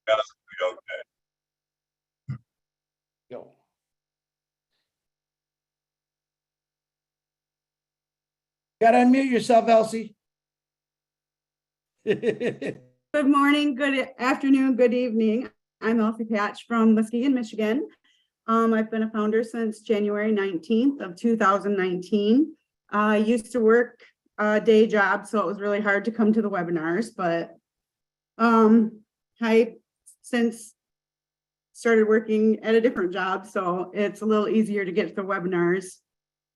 Okay. Go. Gotta unmute yourself, Elsie. Good morning, good afternoon, good evening. I'm Elsie Patch from Muskegon, Michigan. I've been a founder since January 19th of 2019. I used to work a day job, so it was really hard to come to the webinars, but I since started working at a different job, so it's a little easier to get to the webinars.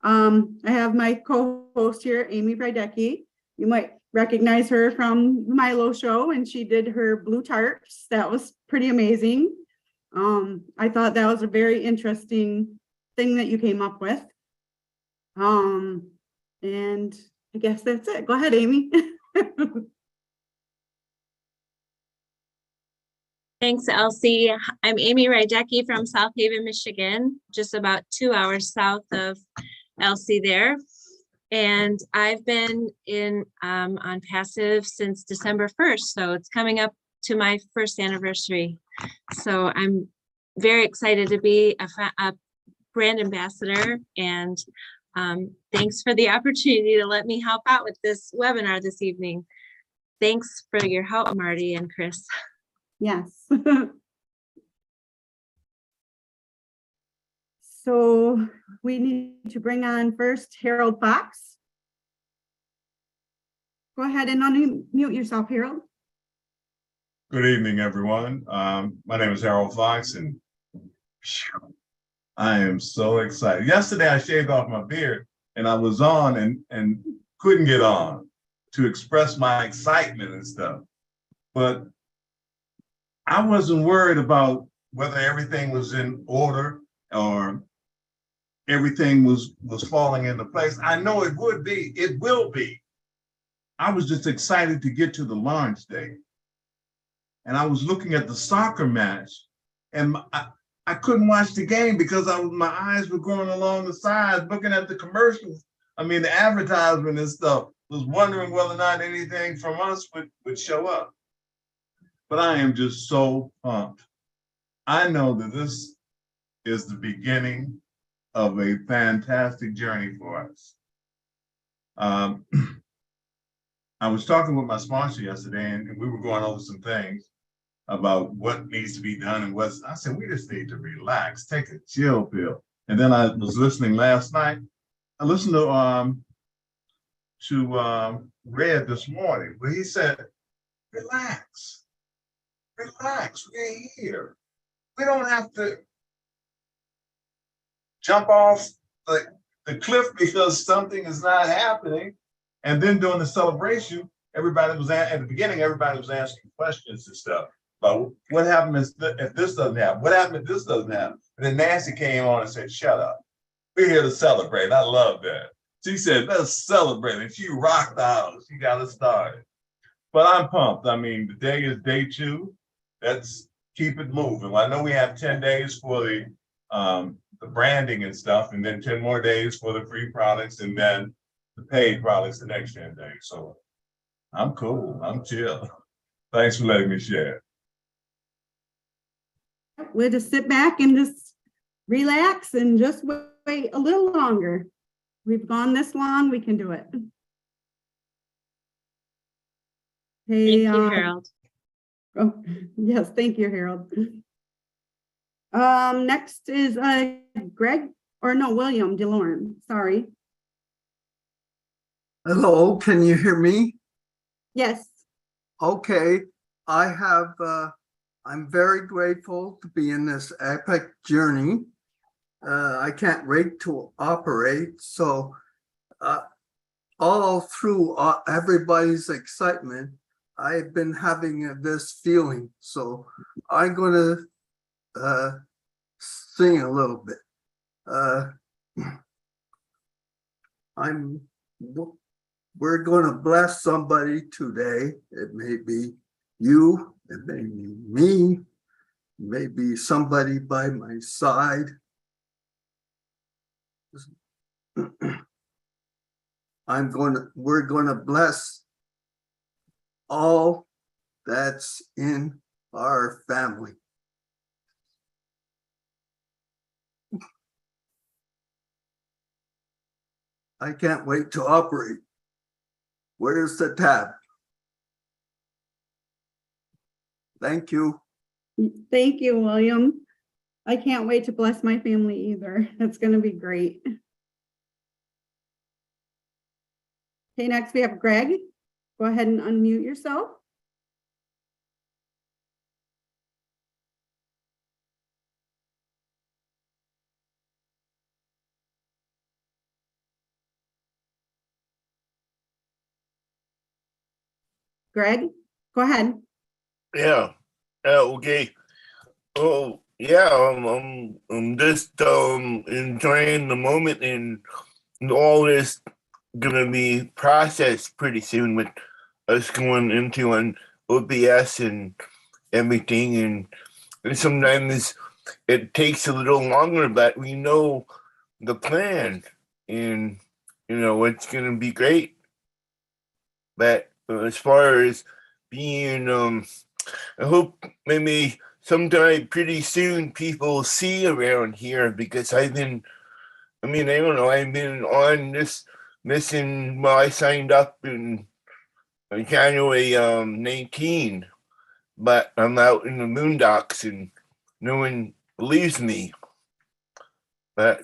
I have my co-host here, Amy Rydecki. You might recognize her from the Milo show, and she did her blue tarps. That was pretty amazing. I thought that was a very interesting thing that you came up with. And I guess that's it. Go ahead, Amy. Thanks, Elsie. I'm Amy Rydecki from South Haven, Michigan, just about 2 hours south of Elsie there. And I've been in ONPASSIVE since December 1st, so it's coming up to my first anniversary. So I'm very excited to be a brand ambassador, and thanks for the opportunity to let me help out with this webinar this evening. Thanks for your help, Marty and Chris. Yes. So we need to bring on first Harold Fox. Go ahead and unmute yourself, Harold. Good evening, everyone. My name is Harold Fox, and I am so excited. Yesterday, I shaved off my beard, and I was on and couldn't get on to express my excitement and stuff. But I wasn't worried about whether everything was in order or everything was falling into place. I know it would be, it will be. I was just excited to get to the launch day. And I was looking at the soccer match, and I couldn't watch the game because my eyes were going along the sides, looking at the commercials. I mean, the advertisement and stuff, was wondering whether or not anything from us would show up. But I am just so pumped. I know that this is the beginning of a fantastic journey for us. I was talking with my sponsor yesterday, and we were going over some things about what needs to be done and I said, we just need to relax, take a chill pill. And then I was listening last night. I listened to Red this morning, where he said, relax, we're here. We don't have to jump off the cliff because something is not happening. And then during the celebration, everybody was at the beginning, everybody was asking questions and stuff. But what happens if this doesn't happen? What happens if this doesn't happen? And then Nancy came on and said, shut up. We're here to celebrate. I love that. She said, let's celebrate. And she rocked out. She got us started. But I'm pumped. I mean, today is day 2. Let's keep it moving. Well, I know we have 10 days for the branding and stuff, and then 10 more days for the free products, and then the paid products the next 10 days. So I'm cool. I'm chill. Thanks for letting me share. We'll just sit back and just relax and just wait a little longer. We've gone this long, we can do it. Hey, Thank you, Harold. Oh, yes, thank you, Harold. Next is William DeLorme. Sorry. Hello, can you hear me? Yes. Okay, I'm very grateful to be in this epic journey. I can't wait to operate. So all through everybody's excitement, I've been having this feeling. So I'm going to sing a little bit. We're going to bless somebody today. It may be you, it may be me, it may be somebody by my side. We're going to bless all that's in our family. I can't wait to operate. Where's the tab? Thank you. Thank you, William. I can't wait to bless my family either. It's going to be great. Okay, next we have Greg. Go ahead and unmute yourself. Greg, go ahead. Yeah. Okay. Oh, yeah. I'm just enjoying the moment, and all this gonna be processed pretty soon with us going into an OPS and everything, and sometimes it takes a little longer, but we know the plan, and it's gonna be great. But as far as being I hope maybe sometime pretty soon people see around here, because I don't know, I've been on this mission. Well, I signed up in January 19, but I'm out in the boondocks and no one believes me. But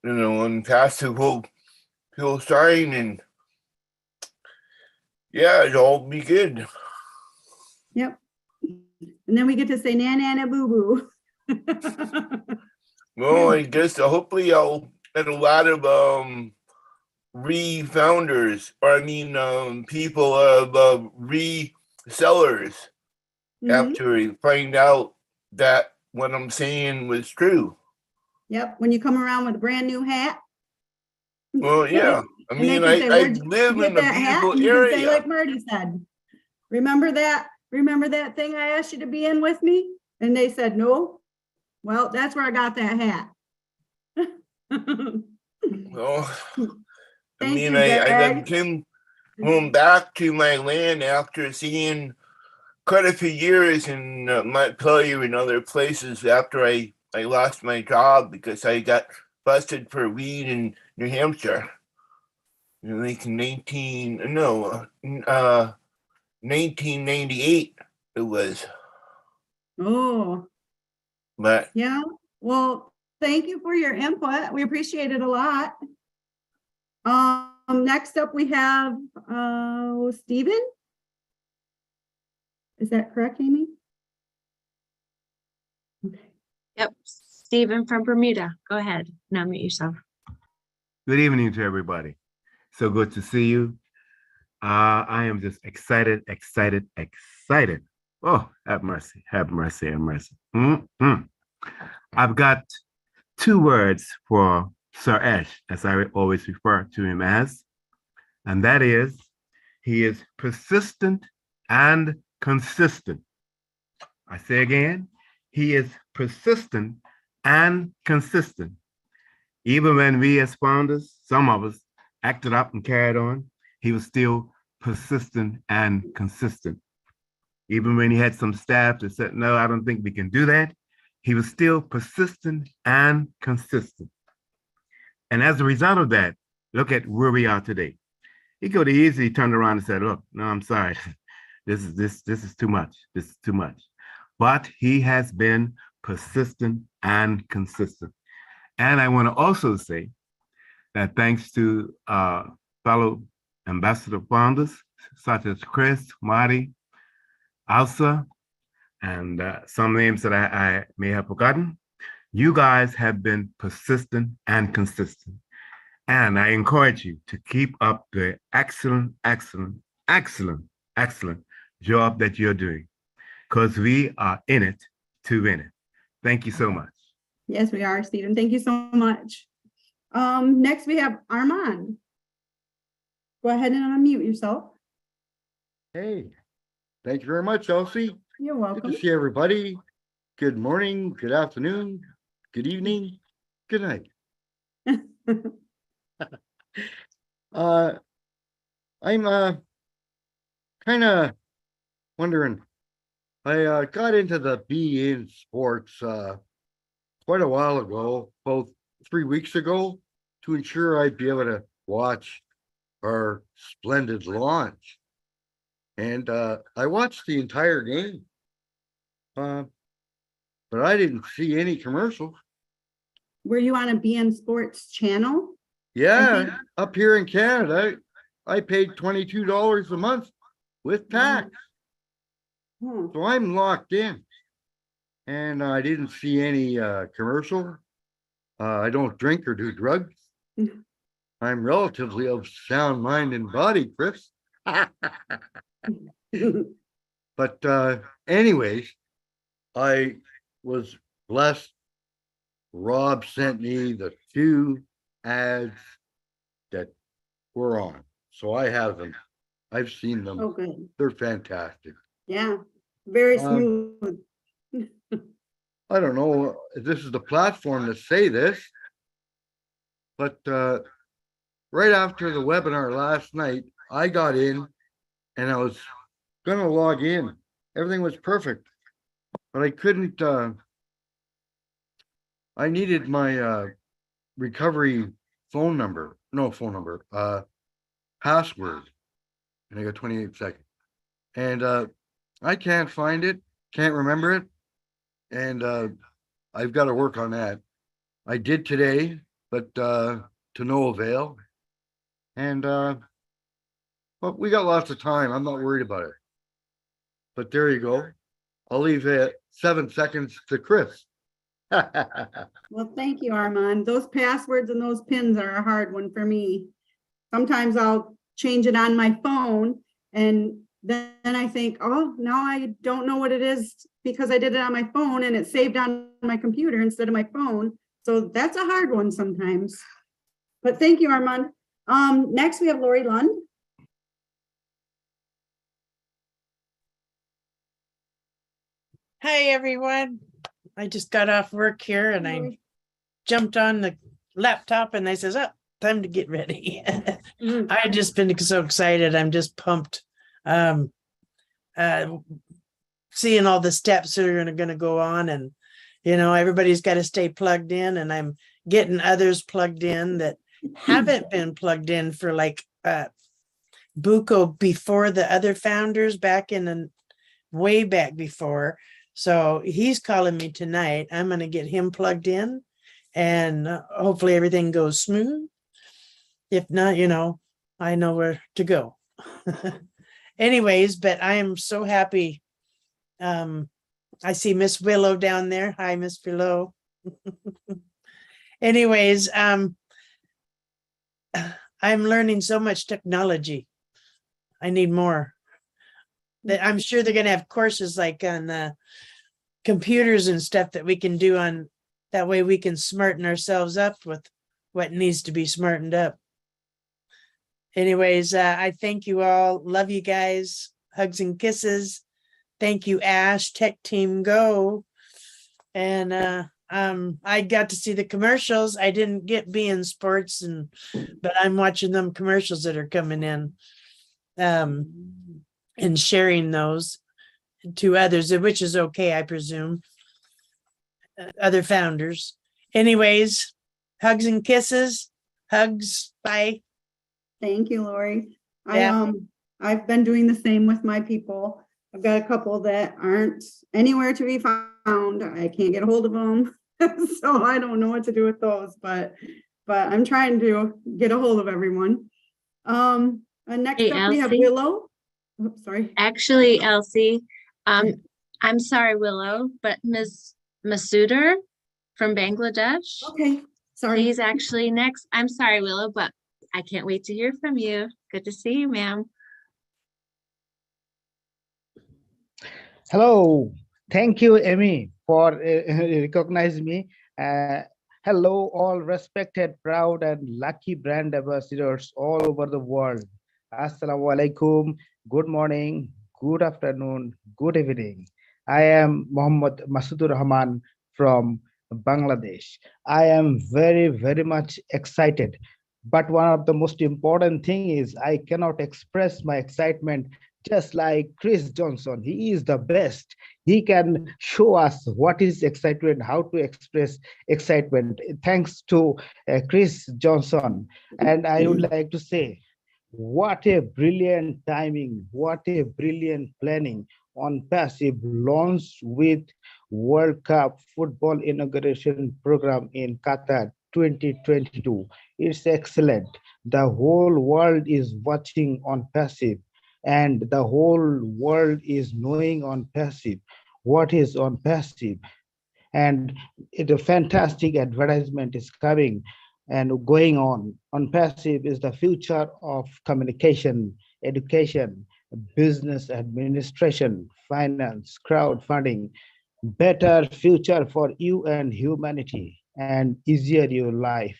ONPASSIVE will sign, and yeah, it'll all be good. Yep. And then we get to say na na na boo boo. Well, I guess hopefully I'll get a lot of re-founders, or people of resellers after we find out that what I'm saying was true. Yep. When you come around with a brand new hat. Well, yeah. I And they mean, can say, I "Where'd you live get in a that hat?" beautiful And you can say, area. like Marty said, remember that thing I asked you to be in with me? And they said, no. Well, that's where I got that hat. Well, I Thank mean, you, I then Greg. came going back to my land after seeing quite a few years in Montpelier and other places after I lost my job because I got busted for weed in New Hampshire. Like 1998 it was. Oh, But yeah. Well, thank you for your input. We appreciate it a lot. Next up we have Stephen. Is that correct, Amy? Okay. Yep, Stephen from Bermuda. Go ahead, now mute yourself. Good evening to everybody. So good to see you. I am just excited. Oh, have mercy. I've got 2 words for Sir Ash, as I always refer to him as, and that is, he is persistent and consistent. I say again, he is persistent and consistent. Even when we as founders, some of us, acted up and carried on, he was still persistent and consistent. Even when he had some staff that said, no, I don't think we can do that, he was still persistent and consistent. And as a result of that, look at where we are today. He could have easily turned around and said, look, no, I'm sorry. This is too much. This is too much. But he has been persistent and consistent. And I want to also say that thanks to fellow ambassador founders such as Chris, Marty, Alsa, and some names that I may have forgotten, you guys have been persistent and consistent. And I encourage you to keep up the excellent job that you're doing, because we are in it to win it. Thank you so much. Yes, we are, Stephen. Thank you so much. Next we have Armand. Go ahead and unmute yourself. Hey, thank you very much, Elsie. You're Good welcome. to see everybody. Good morning, good afternoon, good evening, good night. I'm kind of wondering, I got into the Be In Sports quite a while ago, about 3 weeks ago, to ensure I'd be able to watch our splendid launch. And I watched the entire game, but I didn't see any commercials. Were you on a BN Sports channel? Yeah, up here in Canada, I paid $22 a month with tax. Hmm. So I'm locked in. And I didn't see any commercial. I don't drink or do drugs. I'm relatively of sound mind and body, Chris. But anyways, I was blessed. Rob sent me the 2 ads that were on. So I have them. I've seen them. Oh, good. They're fantastic. Yeah, very Um, smooth. I don't know if this is the platform to say this, but right after the webinar last night, I got in and I was gonna log in. Everything was perfect, but I couldn't. I needed my recovery phone number, password, and I got 28 seconds. And I can't find it, can't remember it, and I've got to work on that. I did today, but to no avail. And but we got lots of time. I'm not worried about it. But there you go. I'll leave it 7 seconds to Chris. Well, thank you, Armand. Those passwords and those pins are a hard one for me. Sometimes I'll change it on my phone and then I think, oh, now I don't know what it is because I did it on my phone and it's saved on my computer instead of my phone. So that's a hard one sometimes. But thank you, Armand. Next we have Lori Lund. Hi, everyone. I just got off work here and I jumped on the laptop and I says, oh, time to get ready. I just been so excited. I'm just pumped. Seeing all the steps that are going to go on, and everybody's got to stay plugged in, and I'm getting others plugged in that haven't been plugged in for like Buco before the other founders back in the way back before. So he's calling me tonight. I'm going to get him plugged in and hopefully everything goes smooth. If not, I know where to go. Anyways, but I am so happy. I see Miss Willow down there. Hi, Miss Willow. Anyways, I'm learning so much technology. I need more. I'm sure they're going to have courses like on the computers and stuff that we can do on. That way we can smarten ourselves up with what needs to be smartened up. Anyways, I thank you all. Love you guys. Hugs and kisses. Thank you, Ash. Tech Team Go. And I got to see the commercials. I didn't get Be In Sports, but I'm watching them commercials that are coming in. And sharing those to others, which is okay, I presume. Other founders. Anyways, hugs and kisses. Hugs. Bye. Thank you, Lori. Yeah. I've been doing the same with my people. I've got a couple that aren't anywhere to be found. I can't get a hold of them. So I don't know what to do with those, but I'm trying to get a hold of everyone. And next Hey, up we have Elsie. Willow. Oops, sorry. Actually, Elsie, I'm sorry, Willow, but Ms. Masudar from Bangladesh, Okay, sorry. he's actually next. I'm sorry, Willow, but I can't wait to hear from you. Good to see you, ma'am. Hello, thank you, Amy, for recognizing me. Hello, all respected, proud, and lucky brand ambassadors all over the world. Assalamu alaikum. Good morning, good afternoon, good evening. I am Mohammed Masudur Rahman from Bangladesh. I am very, very much excited. But one of the most important thing is I cannot express my excitement just like Chris Johnson. He is the best. He can show us what is excitement, how to express excitement. Thanks to Chris Johnson. And I would like to say, what a brilliant timing, what a brilliant planning on passive launch with World Cup football inauguration program in Qatar 2022. It's excellent. The whole world is watching on passive, and the whole world is knowing on passive what is on passive. And a fantastic advertisement is coming and going on passive is the future of communication, education, business administration, finance, crowdfunding, better future for you and humanity, and easier your life.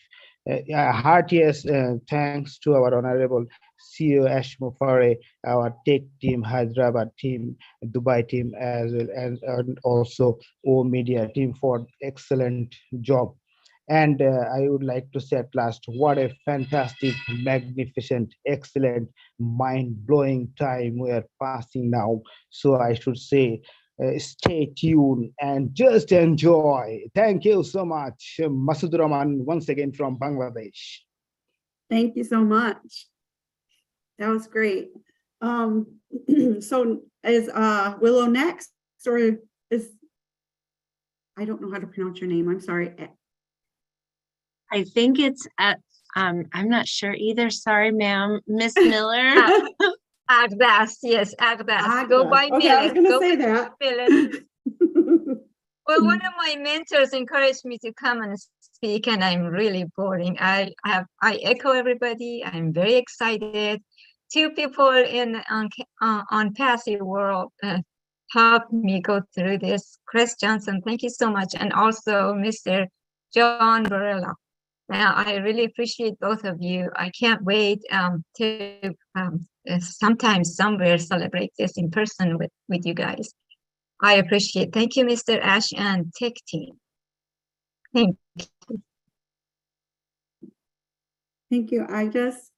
Heartiest thanks to our honorable CEO Ashmo Fare, our tech team, Hyderabad team, Dubai team, as well as and also O Media team for excellent job. And I would like to say at last, what a fantastic, magnificent, excellent, mind-blowing time we are passing now. So I should say, stay tuned and just enjoy. Thank you so much, Masud Rahman, once again from Bangladesh. Thank you so much. That was great. So is Willow next, or is, I don't know how to pronounce your name. I'm sorry. I think it's at, I'm not sure either. Sorry, ma'am. Miss Miller. Agdas, yes, Agdas. Go by Okay, I was Millet. going to Go say by that. Millet. Well, one of my mentors encouraged me to come and speak, and I'm really boring. I echo everybody. I'm very excited. Two people in on passive world helped me go through this. Chris Johnson, thank you so much, and also Mr. John Barella. Now, I really appreciate both of you. I can't wait to sometime somewhere celebrate this in person with you guys. I appreciate. Thank you, Mr. Ash and Tech Team. Thank you. Thank you, Agnes.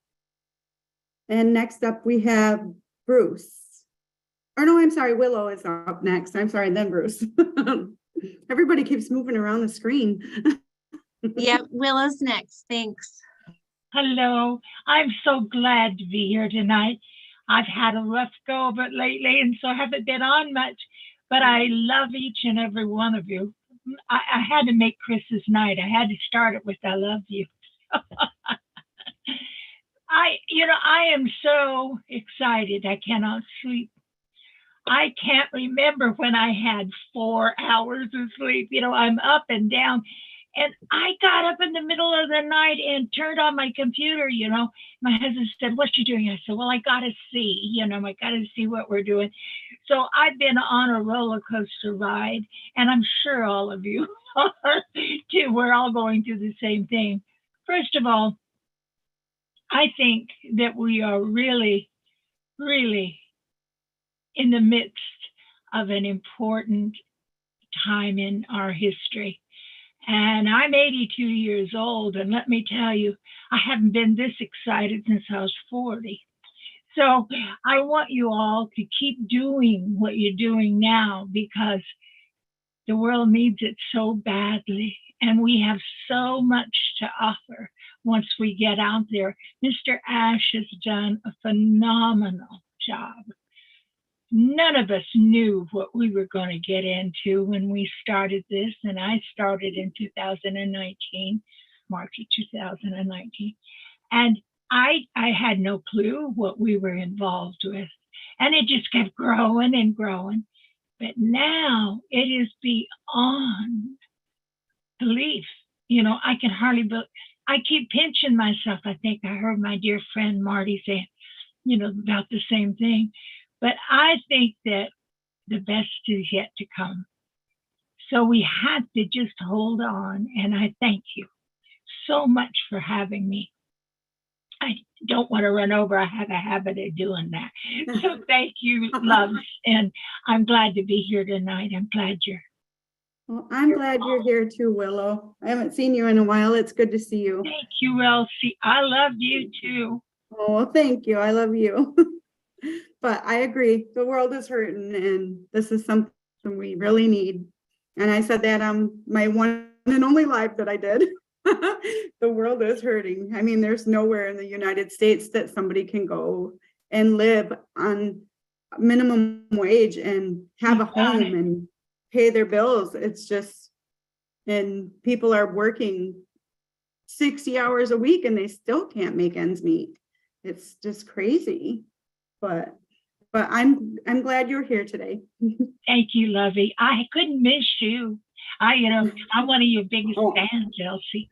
And next up we have Bruce. Or no, I'm sorry, Willow is up next. I'm sorry, then Bruce. Everybody keeps moving around the screen. Yep, Willow's next. Thanks. Hello, I'm so glad to be here tonight. I've had a rough go of it lately, and so I haven't been on much, but I love each and every one of you. I had to make Chris's night. I had to start it with I love you. I am so excited. I cannot sleep. I can't remember when I had 4 hours of sleep. I'm up and down. And I got up in the middle of the night and turned on my computer. My husband said, "What you doing?" I said, "Well, I got to see, I got to see what we're doing." So I've been on a roller coaster ride, and I'm sure all of you are too. We're all going through the same thing. First of all, I think that we are really, really in the midst of an important time in our history. And I'm 82 years old, and let me tell you, I haven't been this excited since I was 40. So I want you all to keep doing what you're doing now, because the world needs it so badly, and we have so much to offer once we get out there. Mr. Ash has done a phenomenal job. None of us knew what we were going to get into when we started this, and I started in 2019, March of 2019, and I had no clue what we were involved with, and it just kept growing and growing. But now it is beyond belief. I can hardly believe. I keep pinching myself. I think I heard my dear friend Marty say, about the same thing. But I think that the best is yet to come. So we have to just hold on. And I thank you so much for having me. I don't want to run over. I have a habit of doing that. So thank you, loves. And I'm glad to be here tonight. I'm glad you're. Well, I'm glad you're here too, Willow. I haven't seen you in a while. It's good to see you. Thank you, Elsie. I love you too. Oh, thank you. I love you. But I agree, the world is hurting and this is something we really need. And I said that on my one and only live that I did. The world is hurting. I mean, there's nowhere in the United States that somebody can go and live on minimum wage and have a home and pay their bills. It's just, and people are working 60 hours a week and they still can't make ends meet. It's just crazy. But I'm glad you're here today. Thank you, Lovey. I couldn't miss you. I'm one of your biggest fans, Elsie.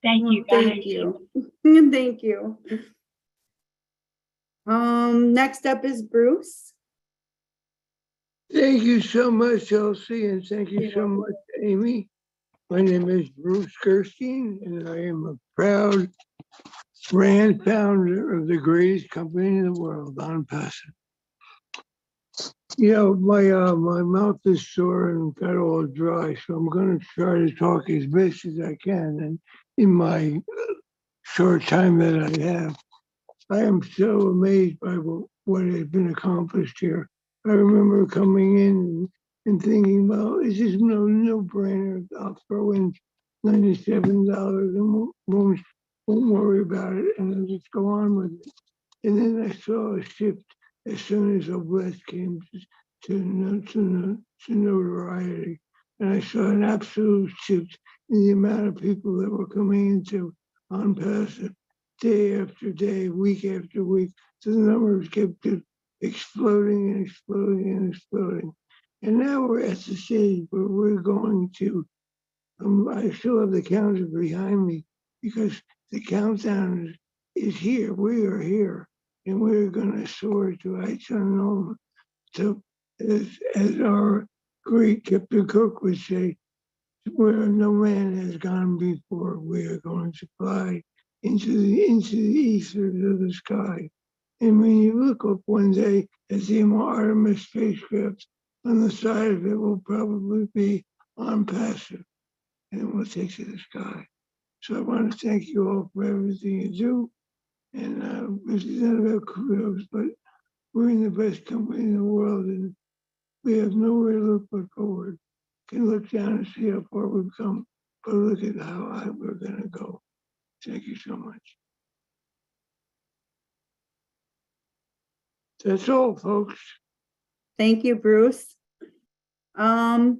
Thank you, guys. Thank you. Thank you. Next up is Bruce. Thank you so much, Elsie, and thank you so much, Amy. My name is Bruce Gerstein, and I am a proud brand founder of the greatest company in the world, ONPASSIVE. You know, my mouth is sore and got all dry, so I'm going to try to talk as best as I can. And in my short time that I have, I am so amazed by what has been accomplished here. I remember coming in and thinking, well, it's just no-brainer. I'll throw in $97 and won't worry about it, and I'll just go on with it. And then I saw a shift as soon as Oblast came to notoriety. And I saw an absolute shift in the amount of people that were coming into ONPASSIVE day after day, week after week. So the numbers kept exploding and exploding and exploding. And now we're at the stage where we're going to, I still have the counter behind me because the countdown is here. We are here. And we're going to soar to heights unknown. So as our great Captain Cook would say, where no man has gone before, we are going to fly into the ethers of the sky. And when you look up one day at the Artemis spacecraft, on the side of it will probably be ONPASSIVE, and it will take you to the sky. So I want to thank you all for everything you do. And this is not about kudos, but we're in the best company in the world, and we have nowhere to look but forward. You can look down and see how far we've come, but look at how high we're going to go. Thank you so much. That's all, folks. Thank you, Bruce. I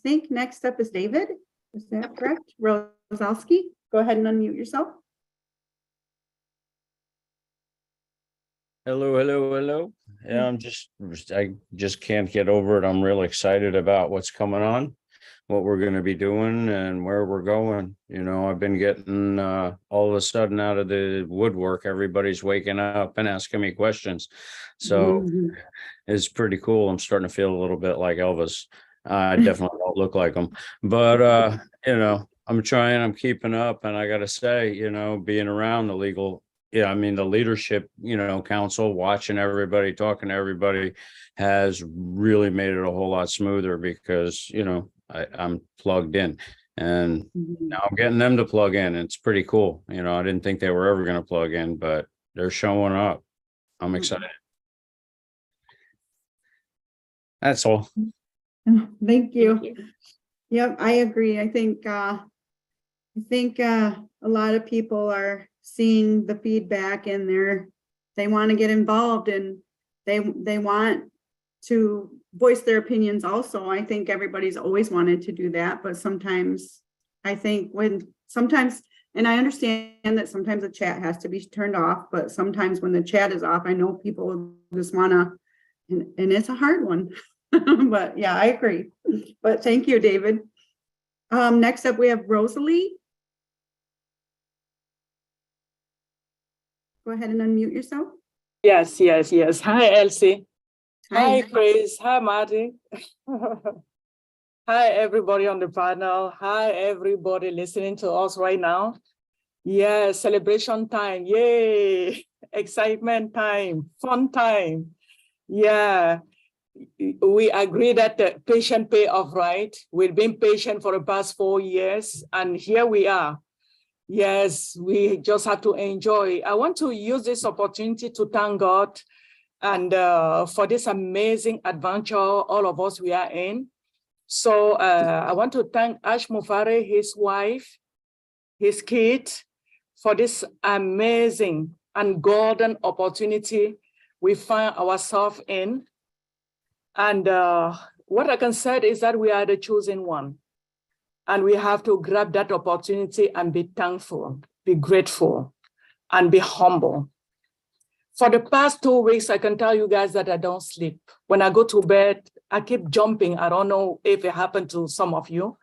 think next up is David. Is that correct? Rosowski, go ahead and unmute yourself. Hello. Yeah, I just can't get over it. I'm really excited about what's coming on, what we're going to be doing and where we're going. You know, I've been getting all of a sudden out of the woodwork, everybody's waking up and asking me questions. So it's pretty cool. I'm starting to feel a little bit like Elvis. I definitely don't look like him, but you know, I'm trying, I'm keeping up, and I got to say, you know, being around the the leadership, council, watching everybody, talking to everybody has really made it a whole lot smoother because, I'm plugged in, and now I'm getting them to plug in. It's pretty cool. I didn't think they were ever going to plug in, but they're showing up. I'm excited. That's all. Thank you. Yep, I agree. I think a lot of people are seeing the feedback, and they want to get involved, and they want to voice their opinions also. I think everybody's always wanted to do that, but sometimes I think and I understand that sometimes the chat has to be turned off, but sometimes when the chat is off, I know people just wanna, and it's a hard one. But yeah, I agree. But thank you, David. Next up, we have Rosalie. Go ahead and unmute yourself. Yes. Hi, Elsie. Hi, Chris. Hi, Marty. Hi, everybody on the panel. Hi, everybody listening to us right now. Yeah, celebration time. Yay. Excitement time. Fun time. Yeah. We agree that the patient pay off, right? We've been patient for the past 4 years, and here we are. Yes, we just have to enjoy. I want to use this opportunity to thank God and for this amazing adventure all of us we are in. So I want to thank Ash Mufare, his wife, his kid, for this amazing and golden opportunity we find ourselves in. And what I can say is that we are the chosen one. And we have to grab that opportunity and be thankful, be grateful, and be humble. For the past 2 weeks, I can tell you guys that I don't sleep. When I go to bed, I keep jumping. I don't know if it happened to some of you,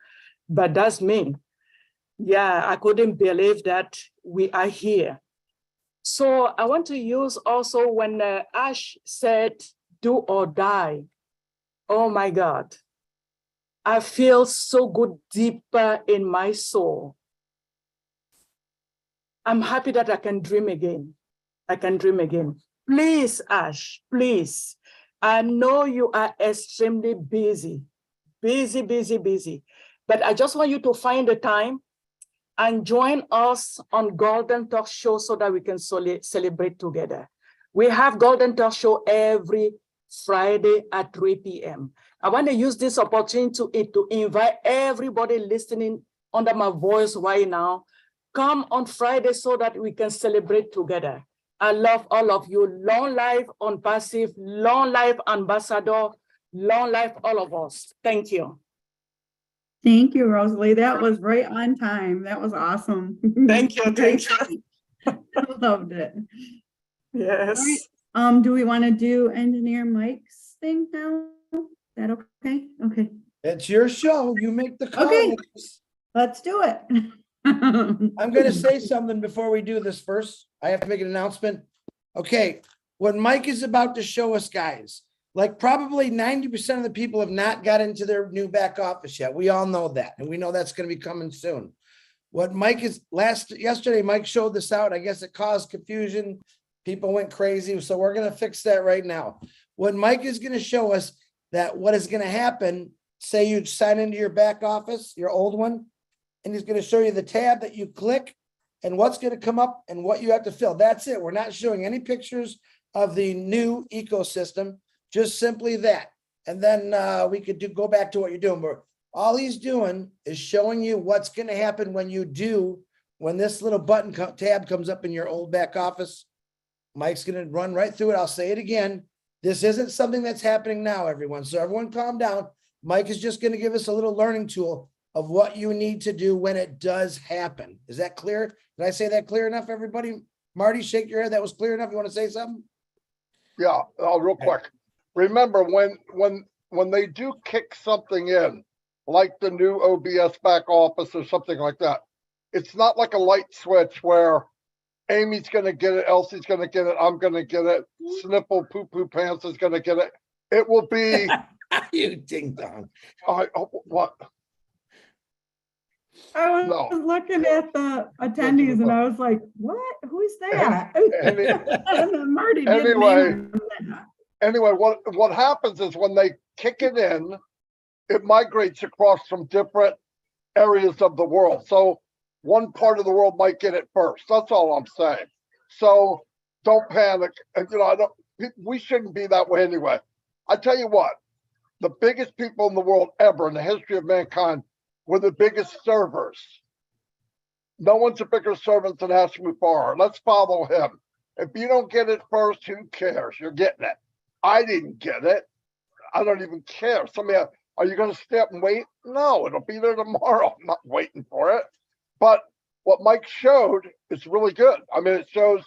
but that's me. Yeah, I couldn't believe that we are here. So I want to use also when Ash said, do or die. Oh my God. I feel so good deeper in my soul. I'm happy that I can dream again. I can dream again. Please, Ash, please. I know you are extremely busy, busy. But I just want you to find the time and join us on Golden Talk Show so that we can celebrate together. We have Golden Talk Show every Friday at 3 p.m. I want to use this opportunity to invite everybody listening under my voice right now. Come on Friday so that we can celebrate together. I love all of you. Long life ONPASSIVE, long life Ambassador, long life all of us. Thank you. Thank you, Rosalie. That was right on time. That was awesome. Thank you. Thank you. I loved it. Yes. All right. Do we want to do Engineer Mike's thing now? Is that okay? Okay. It's your show. You make the call. Okay. Let's do it. I'm going to say something before we do this first. I have to make an announcement. Okay. What Mike is about to show us, guys, like probably 90% of the people have not got into their new back office yet. We all know that. And we know that's going to be coming soon. What Mike is yesterday, Mike showed this out. I guess it caused confusion. People went crazy. So we're going to fix that right now. What Mike is going to show us that what is going to happen, say you sign into your back office, your old one, and he's going to show you the tab that you click and what's going to come up and what you have to fill. That's it. We're not showing any pictures of the new ecosystem, just simply that. And then we could go back to what you're doing. But all he's doing is showing you what's going to happen when this little button tab comes up in your old back office. Mike's going to run right through it. I'll say it again. This isn't something that's happening now, everyone. So everyone calm down. Mike is just going to give us a little learning tool of what you need to do when it does happen. Is that clear? Did I say that clear enough, everybody? Marty, shake your head. That was clear enough. You want to say something? Yeah, real quick. Remember when they do kick something in, like the new OBS back office or something like that, it's not like a light switch where Amy's going to get it, Elsie's going to get it, I'm going to get it, Snipple Poo Poo Pants is going to get it. It will be you ding dong. What? I was looking at the attendees and I was like, what? Who's that? And then Marty Anyway, what happens is when they kick it in, it migrates across from different areas of the world. So one part of the world might get it first. That's all I'm saying. So don't panic. And we shouldn't be that way anyway. I tell you what, the biggest people in the world ever in the history of mankind were the biggest servers. No one's a bigger servant than Hashim Mufar. Let's follow him. If you don't get it first, who cares? You're getting it. I didn't get it. I don't even care. Somebody, are you going to stay up and wait? No, it'll be there tomorrow. I'm not waiting for it. But what Mike showed is really good. I mean, it shows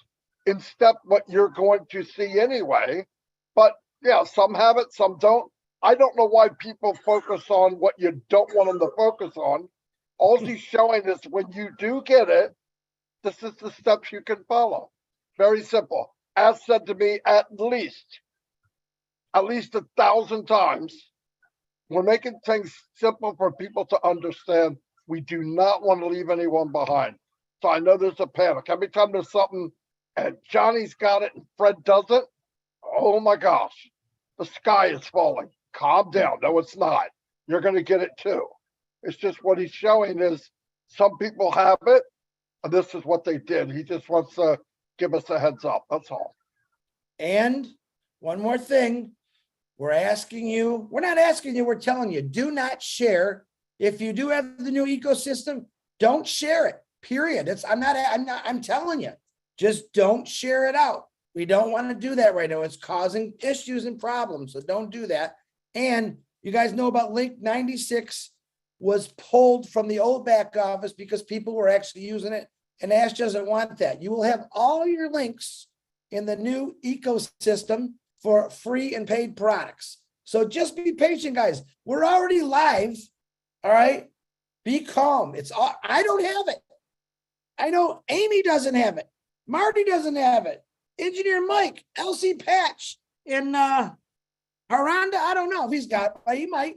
in step what you're going to see anyway. But yeah, some have it, some don't. I don't know why people focus on what you don't want them to focus on. All he's showing is when you do get it, this is the steps you can follow. Very simple. As said to me at least 1,000 times, we're making things simple for people to understand. We do not want to leave anyone behind. So I know there's a panic. Every time there's something and Johnny's got it and Fred doesn't, oh my gosh, the sky is falling. Calm down. No, it's not. You're going to get it too. It's just what he's showing is some people have it, and this is what they did. He just wants to give us a heads up. That's all. And one more thing. We're asking you, we're not asking you, we're telling you, do not share. If you do have the new ecosystem, don't share it, period. I'm telling you, just don't share it out. We don't want to do that right now. It's causing issues and problems, so don't do that. And you guys know about link 96 was pulled from the old back office because people were actually using it, and Ash doesn't want that. You will have all your links in the new ecosystem for free and paid products. So just be patient, guys. We're already live. All right. Be calm. I don't have it. I know Amy doesn't have it. Marty doesn't have it. Engineer Mike, LC Patch, and Haranda, I don't know if he's got it. He might,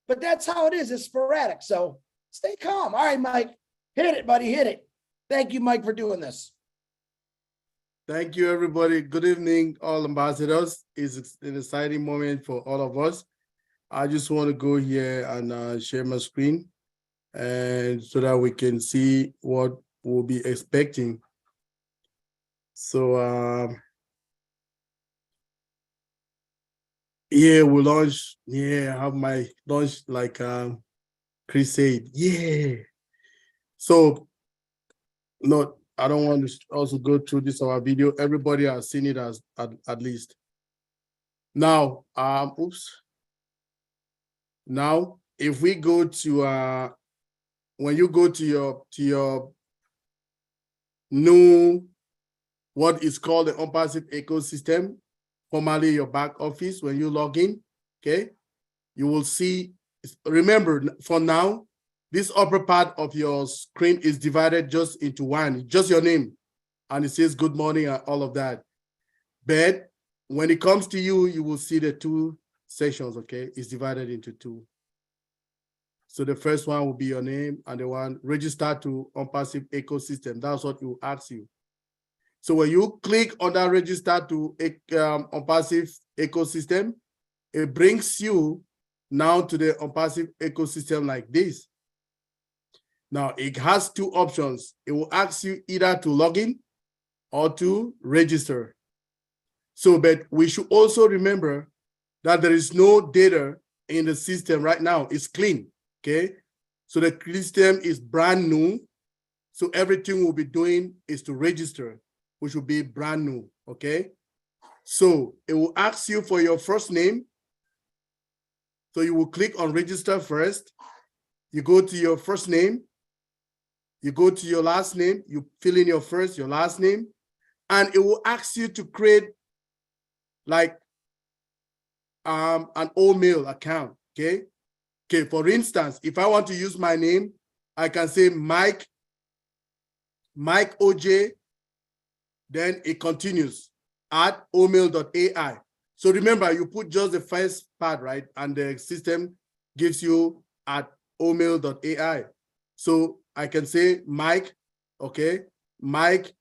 but that's how it is. It's sporadic. So stay calm. All right, Mike. Hit it, buddy. Hit it. Thank you, Mike, for doing this. Thank you, everybody. Good evening, all ambassadors. It's an exciting moment for all of us. I just want to go here and share my screen, and so that we can see what we'll be expecting. So yeah, we launch. Yeah, I have my launch like Chris said. Yeah. So no. I don't want to also go through this our video. Everybody has seen it as at least. Now, Now, if we go to when you go to your new what is called the ONPASSIVE ecosystem, formerly your back office, when you log in, okay, you will see. Remember, for now, this upper part of your screen is divided just into one, just your name. And it says good morning and all of that. But when it comes to you, you will see the two sections, okay? It's divided into two. So the first one will be your name, and the one register to ONPASSIVE ecosystem. That's what it will ask you. So when you click on that register to ONPASSIVE ecosystem, it brings you now to the ONPASSIVE ecosystem like this. Now, it has two options. It will ask you either to log in or to register. So, but we should also remember that there is no data in the system right now. It's clean, okay? So the system is brand new. So everything we'll be doing is to register, which will be brand new, okay? So it will ask you for your first name. So you will click on register first. You go to your first name. You go to your last name, you fill in your first, your last name, and it will ask you to create like an OMail account, okay? Okay, for instance, if I want to use my name, I can say Mike OJ, then it continues at omail.ai. So remember, you put just the first part, right? And the system gives you at omail.ai. So I can say Mike, okay, Mike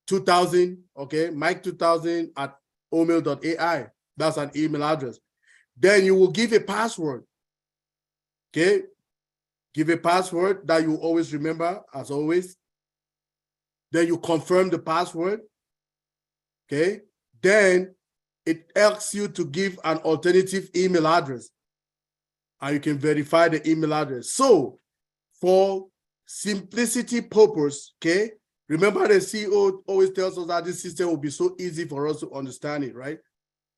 2000, okay, Mike 2000 at omail.ai. That's an email address. Then you will give a password, okay? Give a password that you always remember, as always. Then you confirm the password, okay? Then it asks you to give an alternative email address, and you can verify the email address. So for simplicity purpose, okay? Remember the CEO always tells us that this system will be so easy for us to understand it, right?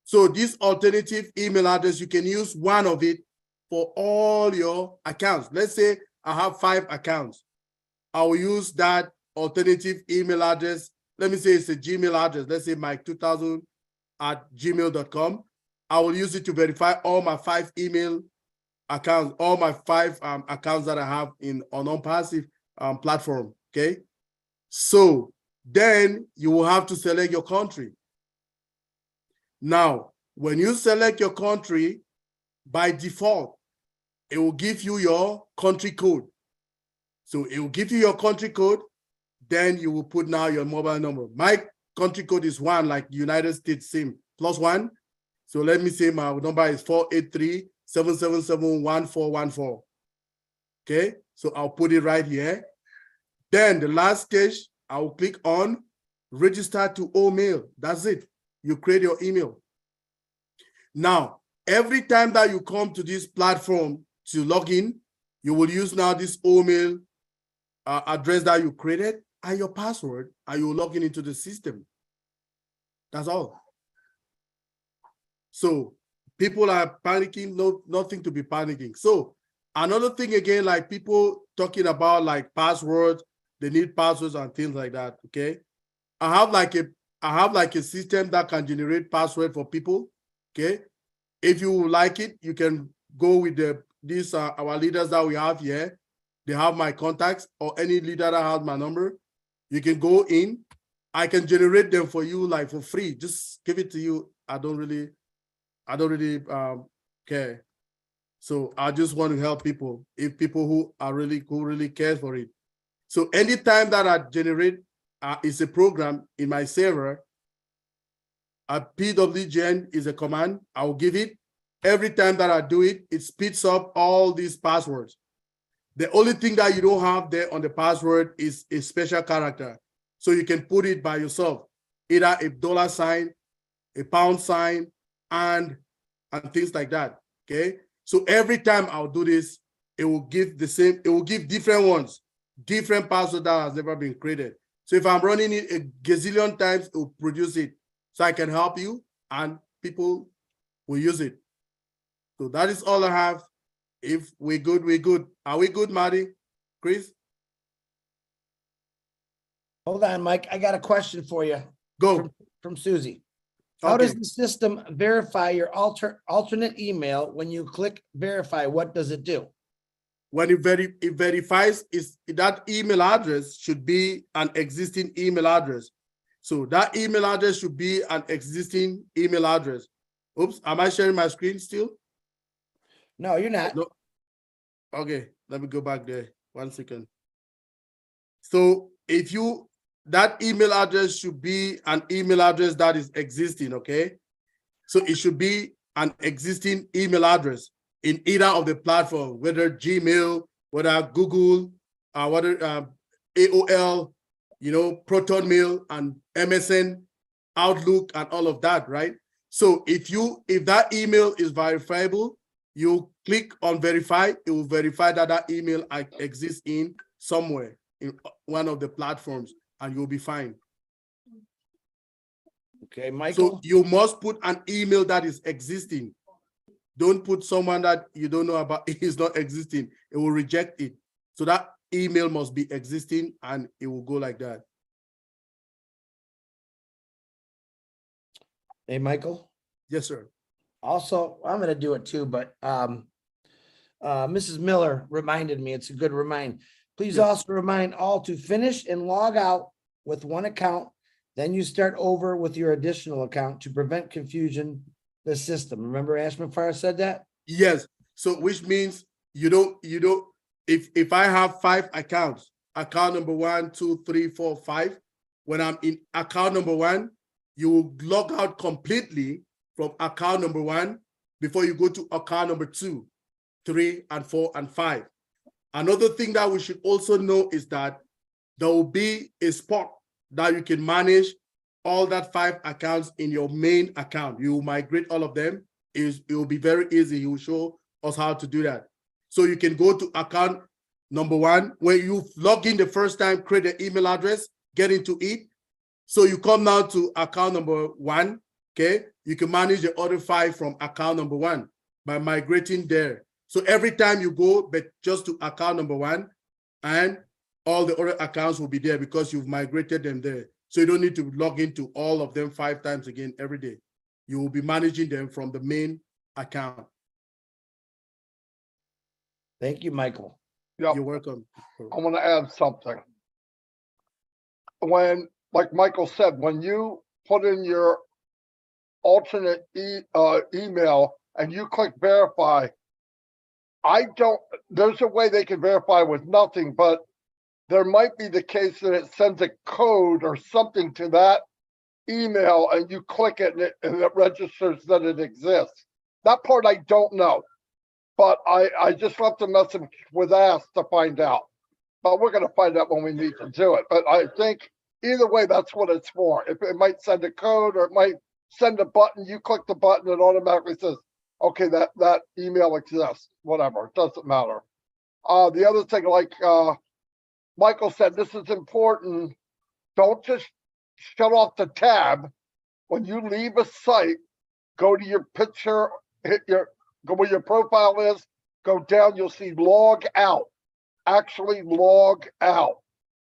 So this alternative email address, you can use one of it for all your accounts. Let's say I have 5 accounts. I will use that alternative email address. Let me say it's a Gmail address. Let's say Mike2000 at gmail.com. I will use it to verify all my 5 email accounts, all my 5 accounts that I have on ONPASSIVE platform, okay? So then you will have to select your country. Now, when you select your country, by default, it will give you your country code. So it will give you your country code, then you will put now your mobile number. My country code is 1, like United States SIM, +1. So let me say my number is 483-777-1414. Okay, so I'll put it right here. Then the last stage, I will click on register to OMail. That's it. You create your email. Now, every time that you come to this platform to log in, you will use now this email address that you created and your password, and you will log in into the system. That's all. So people are panicking, nothing to be panicking. So another thing again, like people talking about like passwords, they need passwords and things like that. Okay. I have like a system that can generate password for people. Okay. If you like it, you can go with these our leaders that we have here. They have my contacts, or any leader that has my number. You can go in. I can generate them for you like for free. Just give it to you. I don't really care. So I just want to help people, if people who really care for it. So anytime that I generate is a program in my server, a pwgen is a command. I will give it. Every time that I do it, it speeds up all these passwords. The only thing that you don't have there on the password is a special character. So you can put it by yourself, either a $, a £, and things like that. Okay. So every time I'll do this, it will give the same, it will give different ones, different password that has never been created. So if I'm running it a gazillion times, it will produce it. So I can help you and people will use it. So that is all I have. If we're good, we're good. Are we good, Marty? Chris? Hold on, Mike. I got a question for you. Go. From Susie. How Okay. does the system verify your alternate email when you click verify? What does it do? When it verifies, that email address should be an existing email address. So that email address should be an existing email address. Oops, am I sharing my screen still? No, you're not. No. Okay, let me go back there. 1 second. So if that email address should be an email address that is existing, okay? So it should be an existing email address in either of the platform, whether Gmail, whether Google, whether AOL, Proton Mail and MSN, Outlook, and all of that, right? So if that email is verifiable, you click on verify, it will verify that email exists in somewhere in one of the platforms, and you'll be fine. Okay, Michael. So you must put an email that is existing. Don't put someone that you don't know about, is not existing. It will reject it. So that email must be existing and it will go like that. Hey, Michael. Yes, sir. Also, I'm going to do it too, but Mrs. Miller reminded me, it's a good remind. Please also remind all to finish and log out with one account. Then you start over with your additional account to prevent confusion the system. Remember Ashman Farr said that? Yes. So which means you don't, if I have 5 accounts, account number 1, 2, 3, 4, 5, when I'm in account number 1, you will log out completely from account number 1 before you go to account number 2, 3, and 4, and 5. Another thing that we should also know is that there will be a spot that you can manage all that 5 accounts in your main account. You will migrate all of them. It will be very easy. He will show us how to do that. So you can go to account number 1. When you log in the first time, create an email address, get into it. So you come now to account number 1, okay? You can manage the other 5 from account number 1 by migrating there. So every time you go, but just to account number 1, and all the other accounts will be there because you've migrated them there. So you don't need to log into all of them 5 times again every day. You will be managing them from the main account. Thank you, Michael. Yep. You're welcome. I want to add something. When, like Michael said, when you put in your alternate email and you click verify, there's a way they can verify with nothing, but there might be the case that it sends a code or something to that email and you click it and it registers that it exists. That part I don't know, but I just left a message with Ask to find out. But we're going to find out when we need to do it. But I think either way, that's what it's for. If it might send a code or it might send a button, you click the button, it automatically says, okay, that email exists, whatever, it doesn't matter. The other thing, like Michael said, this is important. Don't just shut off the tab. When you leave a site, go to your picture, go where your profile is, go down, you'll see log out. Actually log out.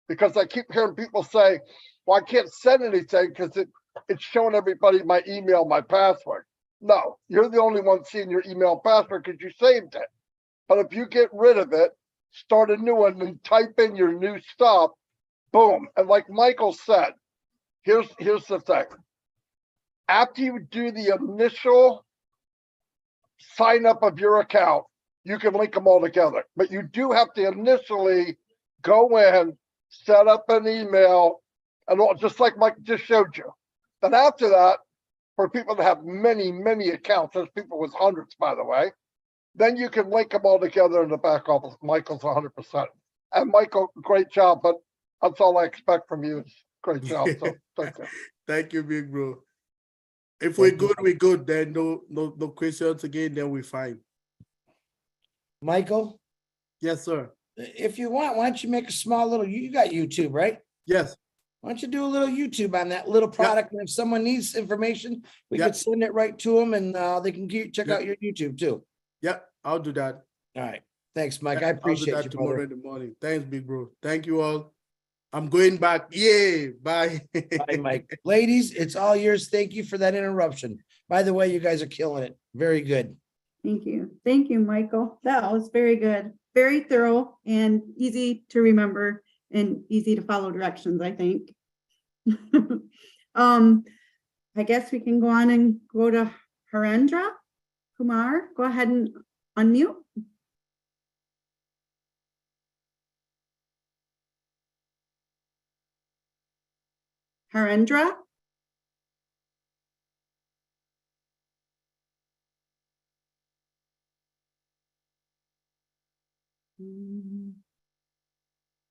Because I keep hearing people say, well, I can't send anything because it's showing everybody my email, my password. No, you're the only one seeing your email password because you saved it. But if you get rid of it, start a new one and type in your new stuff, boom. And like Michael said, here's the thing. After you do the initial sign up of your account, you can link them all together. But you do have to initially go in, set up an email, and all, just like Mike just showed you. Then after that, for people that have many, many accounts, there's people with hundreds, by the way, then you can link them all together in the back office. Michael's 100%. And Michael, great job, but that's all I expect from you. Great job. So thank you. Thank you, big bro. If we're good, we're good. Then no questions again, then we're fine. Michael? Yes, sir. If you want, why don't you make a small little, you got YouTube, right? Yes. Why don't you do a little YouTube on that little product? And if someone needs information, we could send it right to them and they can check out your YouTube too. Yep, I'll do that. All right. Thanks, Mike. I appreciate I'll do you, that tomorrow brother. in the morning. Thanks, big bro. Thank you all. I'm going back. Yay. Bye. Bye, Mike. Ladies, it's all yours. Thank you for that interruption. By the way, you guys are killing it. Very good. Thank you. Thank you, Michael. That was very good. Very thorough and easy to remember and easy to follow directions, I think. I guess we can go on and go to Harendra Kumar. Go ahead and unmute. Harendra?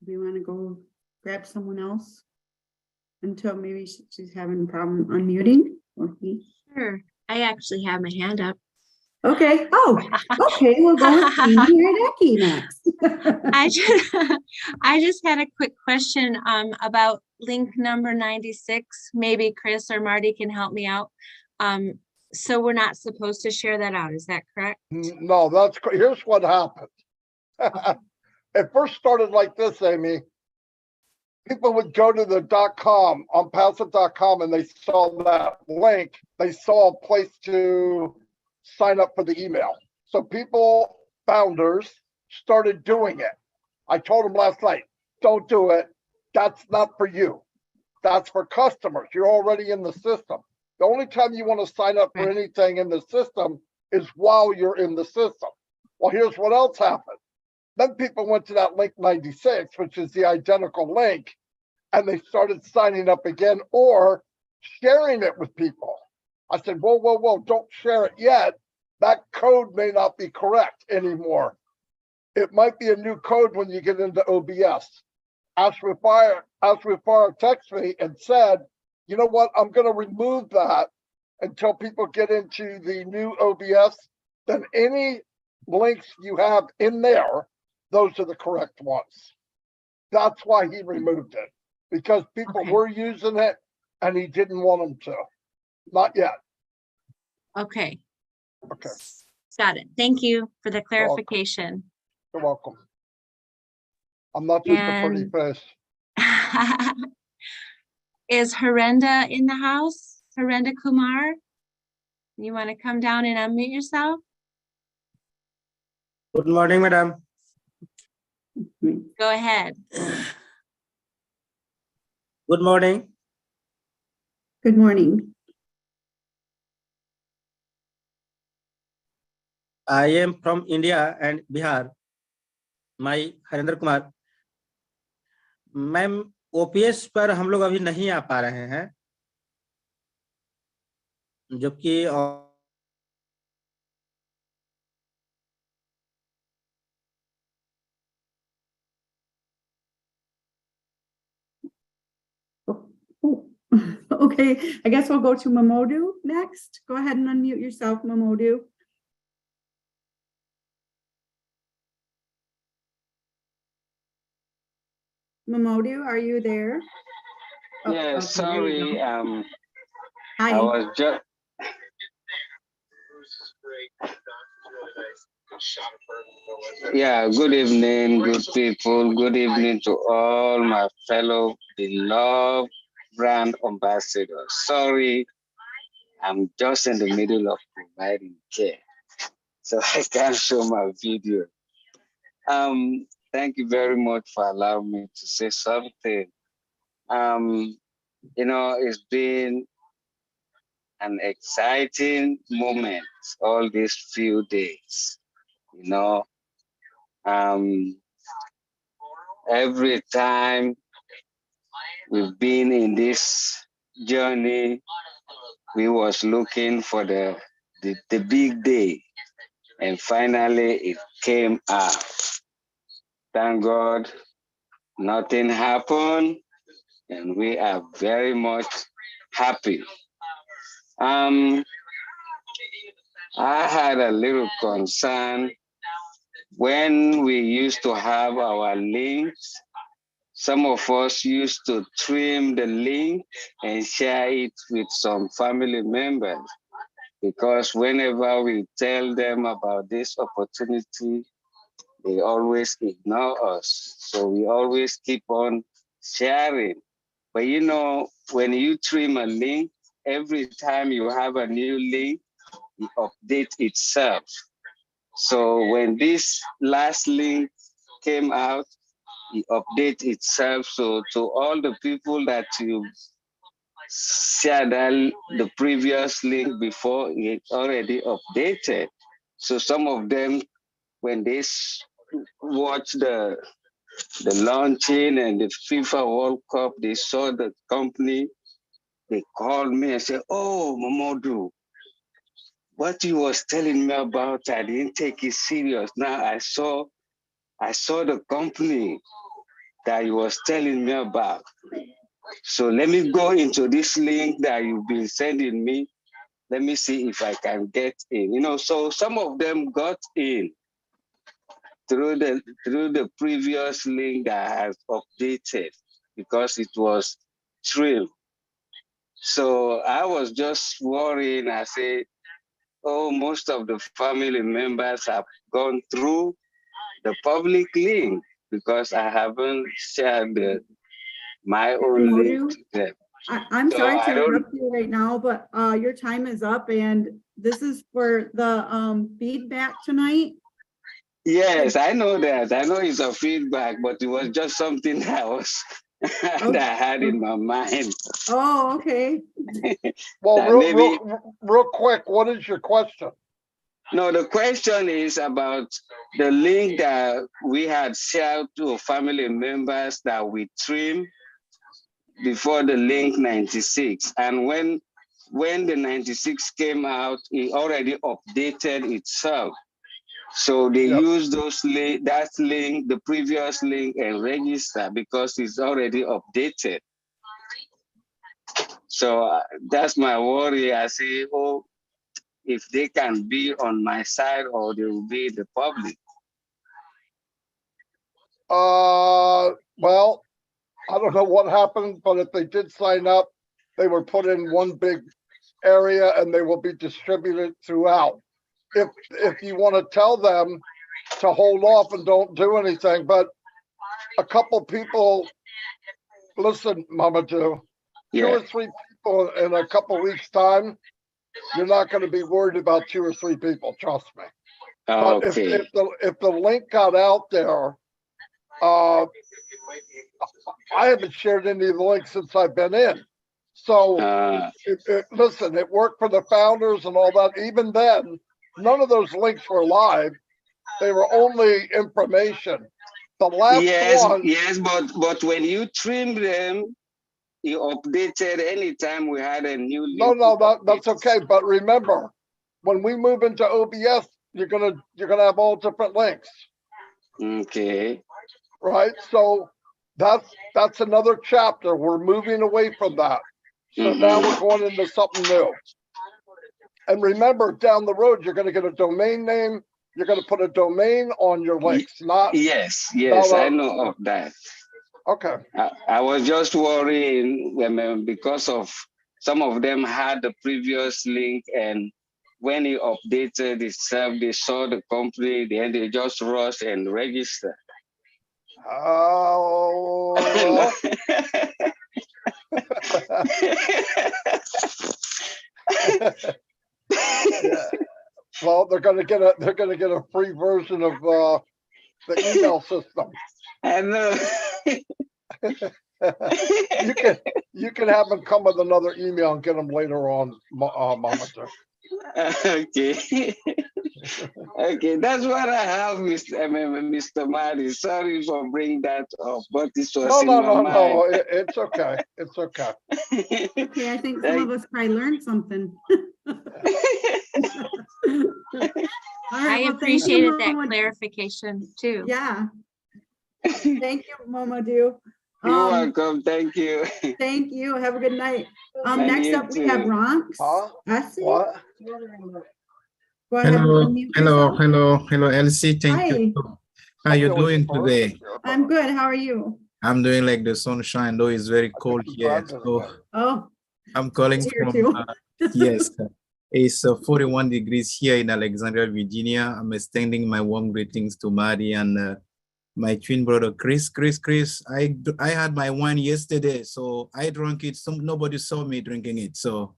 Do you want to go grab someone else until maybe she's having a problem unmuting or he? Sure. I actually have my hand up. Okay. Oh, okay. We'll go with Amy Radecki next. I just had a quick question about link number 96. Maybe Chris or Marty can help me out. So we're not supposed to share that out. Is that correct? No, here's what happened. It first started like this, Amy. People would go to the .com on passive.com and they saw that link. They saw a place to sign up for the email. So people, founders, started doing it. I told them last night, don't do it. That's not for you. That's for customers. You're already in the system. The only time you want to sign up for anything in the system is while you're in the system. Well, here's what else happened. Then people went to that link 96, which is the identical link, and they started signing up again or sharing it with people. I said, whoa, whoa, whoa, don't share it yet. That code may not be correct anymore. It might be a new code when you get into OBS. Ashley Fire texted me and said, you know what, I'm going to remove that until people get into the new OBS. Then any links you have in there, those are the correct ones. That's why he removed it, because people were using it and he didn't want them to. Not yet. Okay. Okay. Got it. Thank you for the clarification. You're welcome. I'm not just a pretty face. Is Harenda in the house? Harenda Kumar? You want to come down and unmute yourself? Good morning, madam. Go ahead. Good morning. Good morning. I am from India and Bihar. My Harendra Kumar. Ma'am OPS पर हम लोग अभी नहीं आ पा रहे हैं, जबकि Okay, I guess we'll go to Mamodu next. Go ahead and unmute yourself, Mamodu. Mamodu, are you there? Oh, Yeah, okay, there you sorry. go. I Hi. was just good evening, good people. Good evening to all my fellow beloved brand ambassadors. Sorry, I'm just in the middle of providing care, so I can't show my video. Thank you very much for allowing me to say something. It's been an exciting moment all these few days. Every time we've been in this journey, we was looking for the big day, and finally it came out. Thank God, nothing happened, and we are very much happy. I had a little concern when we used to have our links. Some of us used to trim the link and share it with some family members, because whenever we tell them about this opportunity, they always ignore us. So we always keep on sharing. But when you trim a link, every time you have a new link, it updates itself. So when this last link came out, it updates itself. So to all the people that you shared the previous link before, it already updated. So some of them, when they watch the launching and the FIFA World Cup, they saw the company, they called me and said, "Oh, Mamodu, what you was telling me about, I didn't take it serious. Now I saw the company that you was telling me about. So let me go into this link that you've been sending me. Let me see if I can get in." So some of them got in through the previous link that has updated, because it was trimmed. So I was just worrying. I said, "Oh, most of the family members have gone through the public link, because I haven't shared my own link Mamodu, to them." I'm So sorry I to don't. interrupt you right now, but your time is up, and this is for the feedback tonight. Yes, I know that. I know it's a feedback, but it was just something that that I had in my mind. Oh, okay. Well, That real quick, what is your question? No, the question is about the link that we had shared to family members that we trimmed before the link 96. And when the 96 came out, it already updated itself. So they use that link, the previous link, and register, because it's already updated. So that's my worry. I say, oh, if they can be on my side, or they will be the public. Well, I don't know what happened, but if they did sign up, they were put in one big area and they will be distributed throughout. If you want to tell them to hold off and don't do anything, but a couple people, listen, Mamadou, two or three people in a couple weeks' time, you're not going to be worried about 2 or 3 people, trust me. But if the link got out there, I haven't shared any of the links since I've been in. So listen, it worked for the founders and all that. Even then, none of those links were live. They were only information. The last one. Yes, but when you trim them, you updated anytime we had a new link. No, that's okay. But remember, when we move into OBS, you're gonna have all different links. Okay. Right. So that's another chapter. We're moving away from that. So now we're going into something new. And remember, down the road, you're going to get a domain name. You're going to put a domain on your links, not. Yes, not I know of that. Okay. I was just worrying because of some of them had the previous link, and when he updated itself, they saw the company, then they just rush and register. Oh. Yeah. Well, they're gonna get a free version of the email system. I know. you can have them come with another email and get them later on, Monitor. Okay. Okay, that's what I have, Mr. Marty. Sorry for bringing that up, but this was No. It's okay. It's okay. Okay, I think some of us probably learned something. I appreciated that clarification too. Yeah. Thank you, Momadou. You're welcome. Thank you. Thank you. Have a good night. And Next you up, we have too. Bronx. I see. What? Go ahead and unmute yourself. Hello, Elsie. Thank you. How you doing today? I'm good. How are you? I'm doing like the sunshine, though it's very cold here. So I'm calling Here from too. yes, it's 41 degrees here in Alexandria, Virginia. I'm extending my warm greetings to Maddie and my twin brother Chris. I had my wine yesterday, so I drank it. Nobody saw me drinking it, so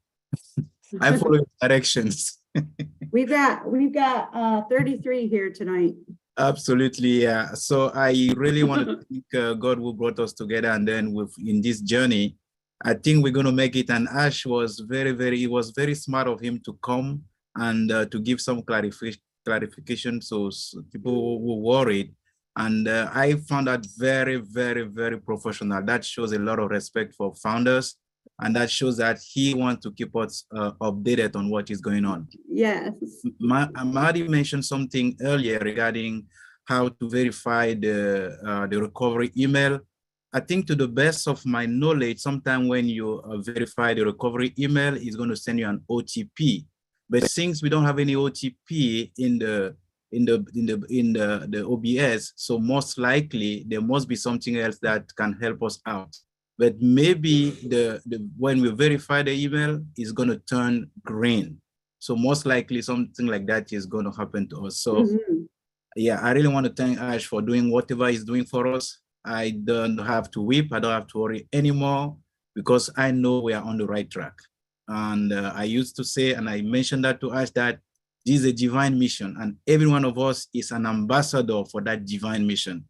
I follow directions. We've got 33 here tonight. Absolutely, yeah. So I really want to thank God who brought us together, and then in this journey, I think we're going to make it. And Ash was it was very smart of him to come and to give some clarification, so people were worried. And I found that very, very, very professional. That shows a lot of respect for founders. And that shows that he wants to keep us updated on what is going on. Yes. Marty mentioned something earlier regarding how to verify the recovery email. I think to the best of my knowledge, sometime when you verify the recovery email, it's going to send you an OTP. But since we don't have any OTP in the OBS, so most likely there must be something else that can help us out. But maybe when we verify the email, it's going to turn green. So most likely something like that is going to happen to us. So yeah, I really want to thank Ash for doing whatever he's doing for us. I don't have to weep. I don't have to worry anymore because I know we are on the right track. And I used to say, and I mentioned that to Ash, that this is a divine mission and every one of us is an ambassador for that divine mission.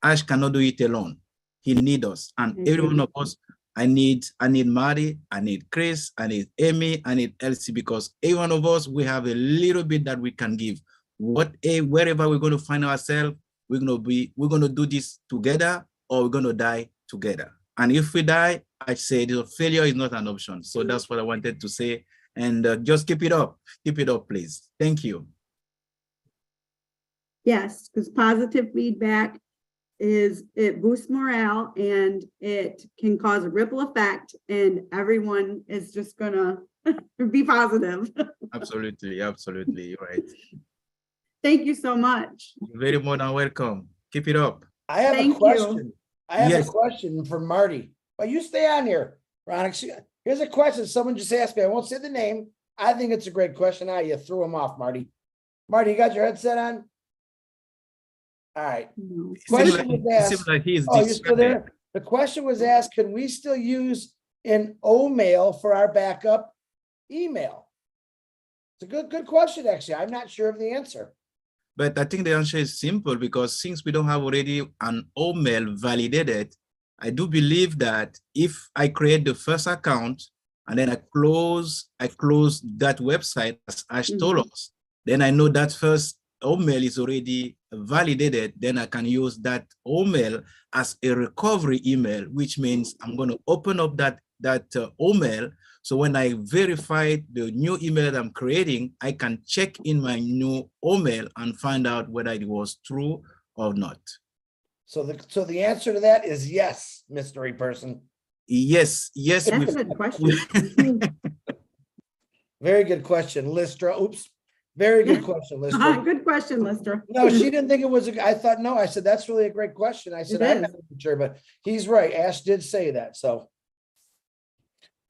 Ash cannot do it alone. He needs us, and every one of us. I need Marty, I need Chris, I need Amy, I need Elsie, because every one of us, we have a little bit that we can give. Wherever we're going to find ourselves, we're going to do this together, or we're going to die together. And if we die, I say the failure is not an option. So that's what I wanted to say, and just keep it up, please. Thank you. Yes, because positive feedback it boosts morale and it can cause a ripple effect, and everyone is just gonna be positive. Absolutely, you're right. Thank you so much. You're very more than welcome. Keep it up. I have Thank a question. you. I have Yes. a question for Marty. Well, you stay on here, Ronix. Here's a question someone just asked me. I won't say the name. I think it's a great question. Now you threw him off, Marty. Marty, you got your headset on? All right. Question was asked. Oh, you're still there? The question was asked, can we still use an O-mail for our backup email? It's a good question, actually. I'm not sure of the answer. But I think the answer is simple, because since we don't have already an O-mail validated, I do believe that if I create the first account and then I close that website as Ash told us, then I know that first O-mail is already validated. Then I can use that O-mail as a recovery email, which means I'm going to open up that O-mail. So when I verify the new email that I'm creating, I can check in my new O-mail and find out whether it was true or not. So the answer to that is yes, mystery person. Yes, yes. That's a good question. Very good question, Listra. Oops. Very good question, Listra. Good question, Lister. No, she didn't think it was, I thought, no, I said, that's really a great question. I said, It I'm is. not sure, but he's right. Ash did say that, so.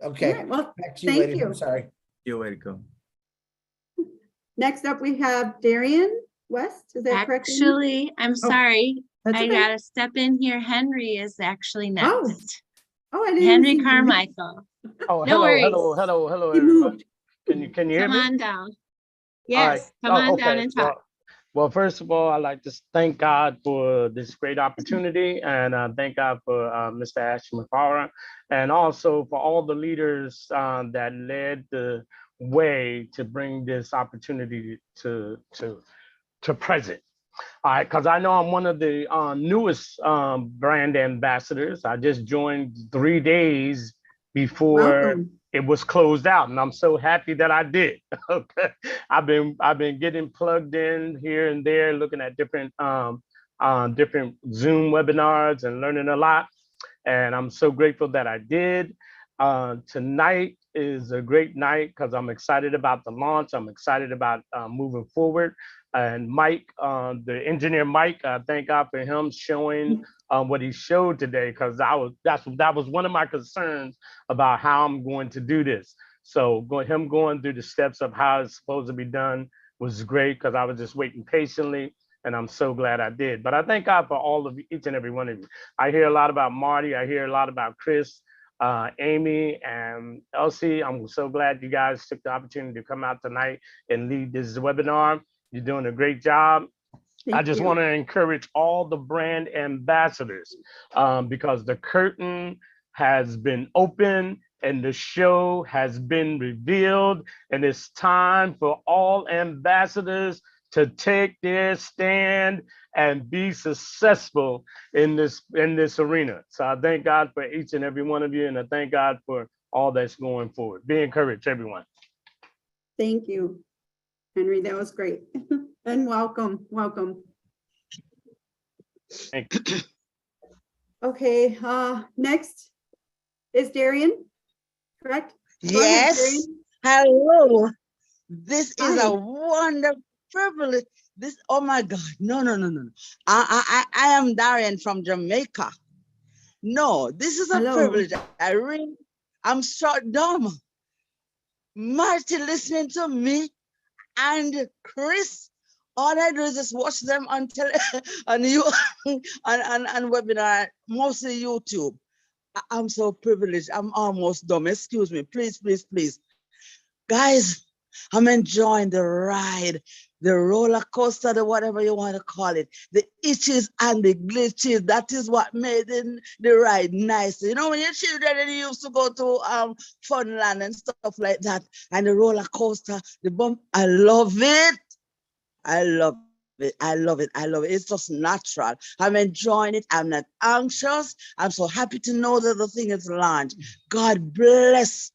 Okay, All right, well, back to you, thank ladies. I'm you. sorry. You're welcome. Next up, we have Darian West. Is that correct? Amy? Actually, I'm sorry. that's I okay. gotta step in here. Henry is actually next. Oh, I didn't Henry see him. Carmichael. Oh, No worries. hello, He everybody. moved. Can you hear Come me? on down. All right. Yes, come on down and talk. Well, first of all, I'd like to thank God for this great opportunity, and thank God for Mr. Ash Mafara, and also for all the leaders that led the way to bring this opportunity to present. All right, because I know I'm one of the newest brand ambassadors. I just joined 3 days before Welcome. it was closed out, and I'm so happy that I did. Okay, I've been getting plugged in here and there, looking at different Zoom webinars and learning a lot. And I'm so grateful that I did. Tonight is a great night because I'm excited about the launch. I'm excited about moving forward. And Mike, the engineer Mike, thank God for him showing what he showed today, because that was one of my concerns about how I'm going to do this. So him going through the steps of how it's supposed to be done was great, because I was just waiting patiently, and I'm so glad I did. But I thank God for all of each and every one of you. I hear a lot about Marty. I hear a lot about Chris, Amy, and Elsie. I'm so glad you guys took the opportunity to come out tonight and lead this webinar. You're doing a great job. I just want to encourage all the brand ambassadors, because the curtain has been open and the show has been revealed, and it's time for all ambassadors to take their stand and be successful in this arena. So I thank God for each and every one of you, and I thank God for all that's going forward. Be encouraged, everyone. Thank you, Henry. That was great. And welcome. Thank you. Okay, next is Darian, correct? Go ahead, Yes. Darian. Hello. This is Hi. a wonderful privilege. Oh my God. No. I am Darian from Jamaica. No, this is a privilege. I'm so dumb. Marty listening to me and Chris. All I do is just watch them on webinar, mostly YouTube. I'm so privileged. I'm almost dumb. Excuse me. Please. Guys, I'm enjoying the ride, the roller coaster, the whatever you want to call it, the itches and the glitches. That is what made the ride nice. You know, when you're children and you used to go to Funland and stuff like that, and the roller coaster, the bump, I love it. I love it. It's just natural. I'm enjoying it. I'm not anxious. I'm so happy to know that the thing is launched. God bless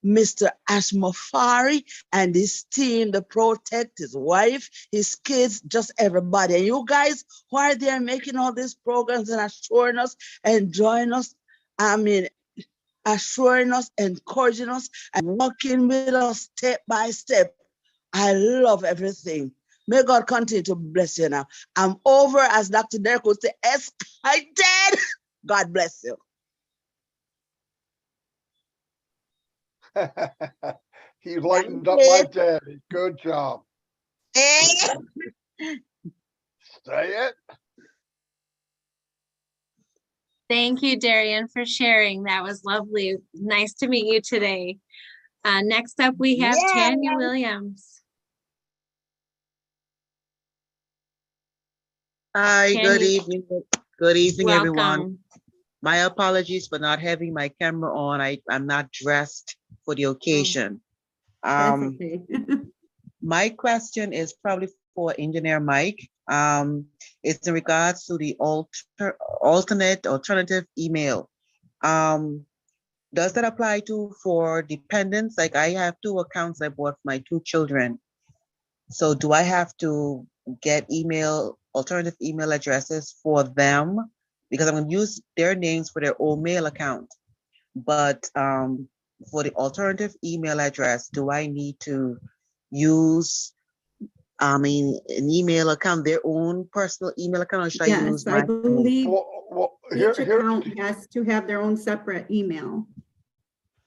Mr. Ashmafari and his team, the Protect, his wife, his kids, just everybody. And you guys who are there making all these programs and assuring us, enjoying us, assuring us, encouraging us, and walking with us step by step. I love everything. May God continue to bless you now. I'm over, as Dr. Derek would say, excited. God bless you. He lightened up my daddy. Good job. Say it. Thank you, Darian, for sharing. That was lovely. Nice to meet you today. Next up, we have Tanya Williams. Hi, good Tanya, evening. Good evening, everyone. welcome. My apologies for not having my camera on. I'm not dressed for the occasion. That's okay. My question is probably for Engineer Mike. It's in regards to the alternative email. Does that apply for dependents? Like, I have 2 accounts I bought for my 2 children. So do I have to get alternative email addresses for them? Because I'm going to use their names for their old mail account. but for the alternative email address, do I need to use, an email account, their own personal email account, or should I use Yes, I my? believe each here- account has to have their own separate email.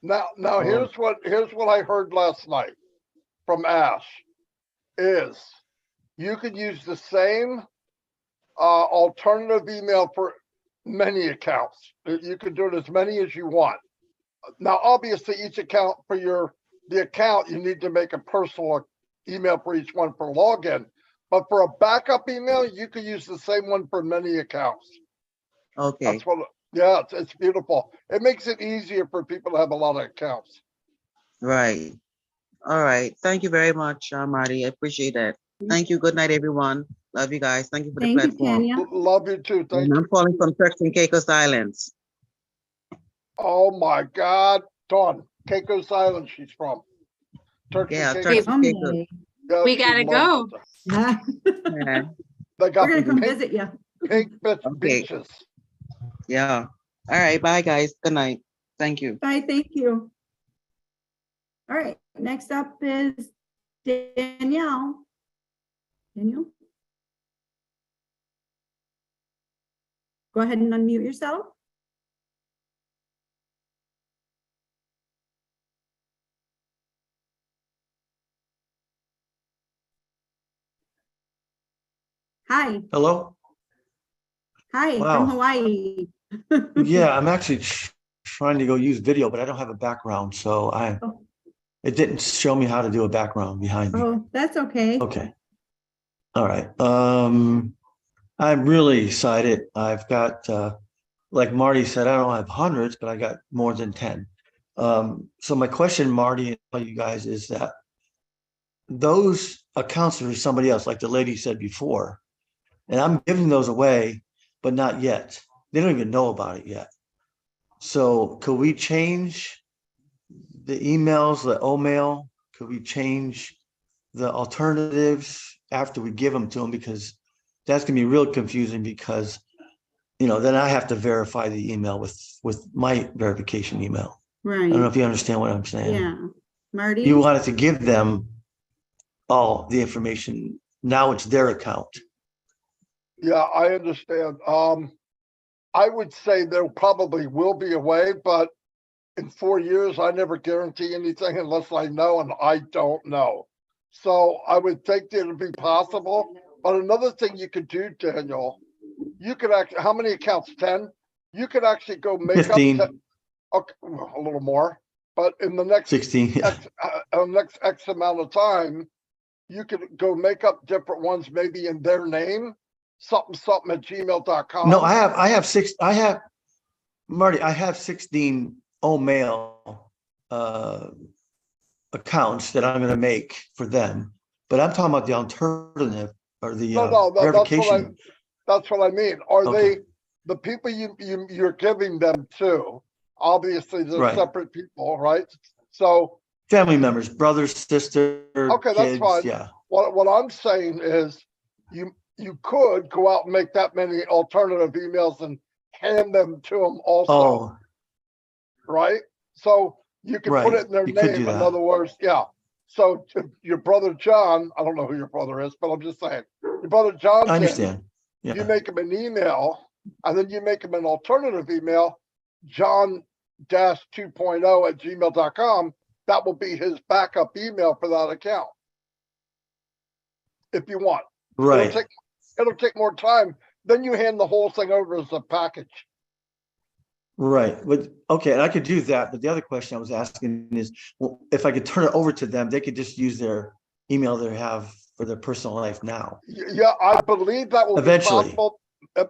Now, Oh. here's what I heard last night from Ash is you could use the same alternative email for many accounts. You could do it as many as you want. Now, obviously, each account for the account, you need to make a personal email for each one for login. But for a backup email, you could use the same one for many accounts. Okay. That's what. Yeah, it's beautiful. It makes it easier for people to have a lot of accounts. Right. All right. Thank you very much, Marty. I appreciate that. Thank you. Good night, everyone. Love you guys. Thank you for the platform. Love you too. Thank And you. I'm calling from Turks and Caicos Islands. Oh my God, Dawn, Caicos Island. She's from. Turks Yeah, and Turks Caicos. and Caicos. Yeah, We she gotta loves go. it. Yeah. They got We're gonna come pink, visit you. pink Okay. beaches. Yeah. All right. Bye, guys. Good night. Thank you. Bye, thank you. All right, next up is Danielle. Danielle? Go ahead and unmute yourself. Hi. Hello? Hi, Wow. from Hawaii. Yeah, I'm actually trying to go use video, but I don't have a background, so it didn't show me how to do a background behind me. Oh, that's okay. Okay. All right. I'm really excited. I've got, like Marty said, I don't have hundreds, but I got more than 10. So my question, Marty, and all you guys, is that those accounts are for somebody else, like the lady said before, and I'm giving those away, but not yet. They don't even know about it yet. So could we change the emails, the O-mail? Could we change the alternatives after we give them to them? Because that's gonna be real confusing, because then I have to verify the email with my verification email. Right. I don't know if you understand what I'm saying. Yeah. Marty? You wanted to give them all the information. Now it's their account. Yeah, I understand. I would say there probably will be a way, but in 4 years, I never guarantee anything unless I know, and I don't know. So I would think that it'd be possible. But another thing you could do, Daniel, you could actually, how many accounts? 10? You could actually go make 15. up okay, well, a little more, but in the next 16. Yeah. next X amount of time, you could go make up different ones, maybe in their name, something at gmail.com. No, Marty, I have 16 O-mail accounts that I'm going to make for them, but I'm talking about the alternative or the verification. That's what I mean. Are Okay. they the people you're giving them to? Obviously, they're Right. separate people, right? So Family members, brothers, sister, okay, kids, that's fine. yeah. What I'm saying is, you could go out and make that many alternative emails and hand them to them also, Oh, right? So you can put right. it in their You could name. do In that. other words, yeah. So if your brother John, I don't know who your brother is, but I'm just saying, your brother John's I in, understand. Yeah. you make him an email, and then you make him an alternative email, john-2.0@gmail.com. That will be his backup email for that account, if you want. Right. It'll take more time. Then you hand the whole thing over as a package. Right. But okay, and I could do that. But the other question I was asking is, well, if I could turn it over to them, they could just use their email they have for their personal life now. Yeah, I believe that will Eventually. be possible.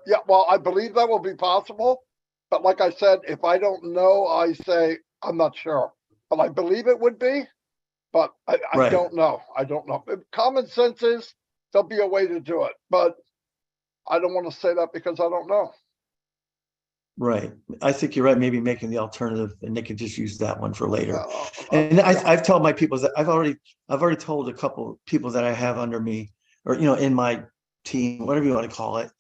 Yeah, well, I believe that will be possible. But like I said, if I don't know, I say I'm not sure. But I believe it would be. But I Right. don't know. I don't know. Common sense is there'll be a way to do it. But I don't want to say that because I don't know. Right. I think you're right. Maybe making the alternative, and they could just use that one for later. And I've told my people that I've already told a couple people that I have under me, or in my team, whatever you want to call it,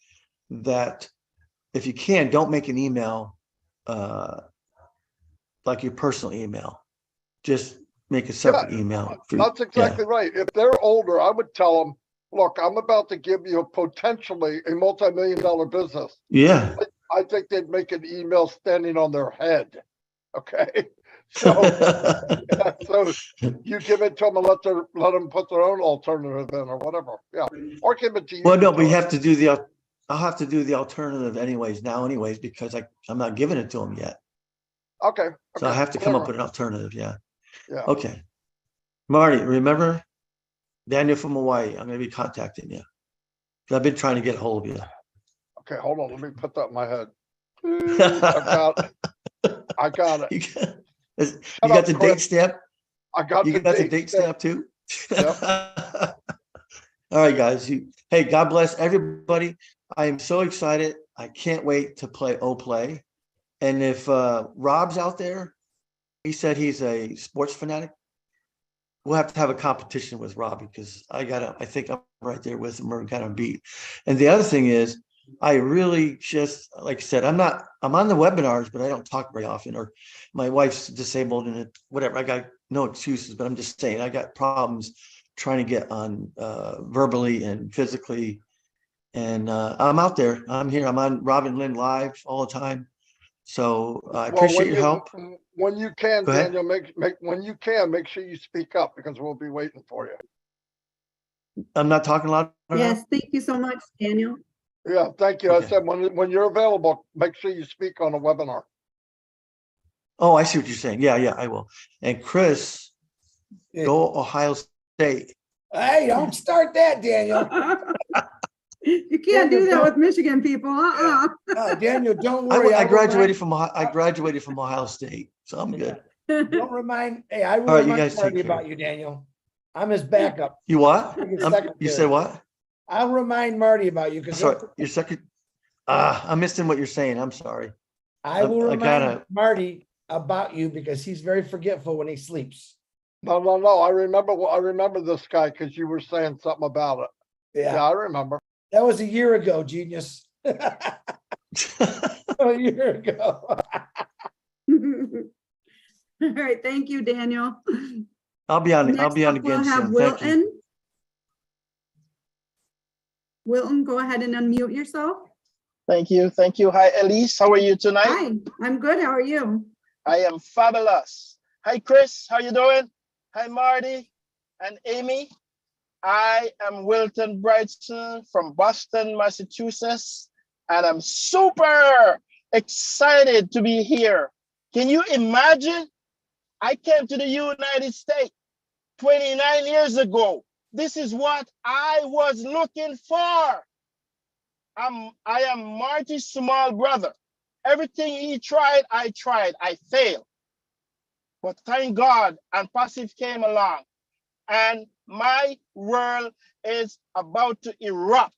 that if you can, don't make an email like your personal email. Just make a separate email. That's exactly right. If they're older, I would tell them, look, I'm about to give you potentially a multi-million-dollar business. Yeah. I think they'd make an email standing on their head. Okay. So, so you give it to them and let them put their own alternative in or whatever. Yeah. Or give it to you. Well, no, but you have to do I'll have to do the alternative anyways because I'm not giving it to them yet. Okay. So I have to come up with an alternative. Yeah. Yeah. Okay. Marty, remember Daniel from Hawaii? I'm going to be contacting you. I've been trying to get a hold of you. Okay, hold on. Let me put that in my head. I got it. You got the date stamp? I got you the got date the date stamp too? Yep. All right, guys. Hey, God bless everybody. I am so excited. I can't wait to play Play. And if Rob's out there, he said he's a sports fanatic. We'll have to have a competition with Rob because I think I'm right there with him. We're kind of beat. And the other thing is, I really just, like I said, I'm on the webinars, but I don't talk very often, or my wife's disabled and whatever. I got no excuses, but I'm just saying I got problems trying to get on verbally and physically. And I'm out there. I'm here. I'm on Robin Lynn Live all the time. So I appreciate your help. When you can, Go ahead. Daniel, when you can, make sure you speak up because we'll be waiting for you. I'm not talking loud enough? Yes, thank you so much, Daniel. Yeah, thank you. Okay. I said when you're available, make sure you speak on a webinar. Oh, I see what you're saying. Yeah, I will. And Chris, go Ohio State. Hey, don't start that, Daniel. You can't do that with Michigan people. Daniel, don't worry. I graduated from Ohio State, so I'm good. Don't remind. Hey, I will All right, you remind guys take Marty care. about you, Daniel. I'm his backup. You what? His You secretary. said what? I'll remind Marty about you because Sorry, your second. I'm missing what you're saying. I'm sorry. I will I remind gotta. Marty about you because he's very forgetful when he sleeps. No. I remember this guy because you were saying something about it. Yeah, I remember. That was a year ago, genius. A year ago. All right, thank you, Daniel. I'll be on Next again up, we'll have soon. Thank you. Wilton. Wilton, go ahead and unmute yourself. Thank you. Thank you. Hi, Elise. How are you tonight? Hi, I'm good. How are you? I am fabulous. Hi, Chris. How you doing? Hi, Marty and Amy. I am Wilton Brightson from Boston, Massachusetts, and I'm super excited to be here. Can you imagine? I came to the United States 29 years ago. This is what I was looking for. I am Marty's small brother. Everything he tried, I tried. I failed. But thank God, ONPASSIVE came along, and my world is about to erupt.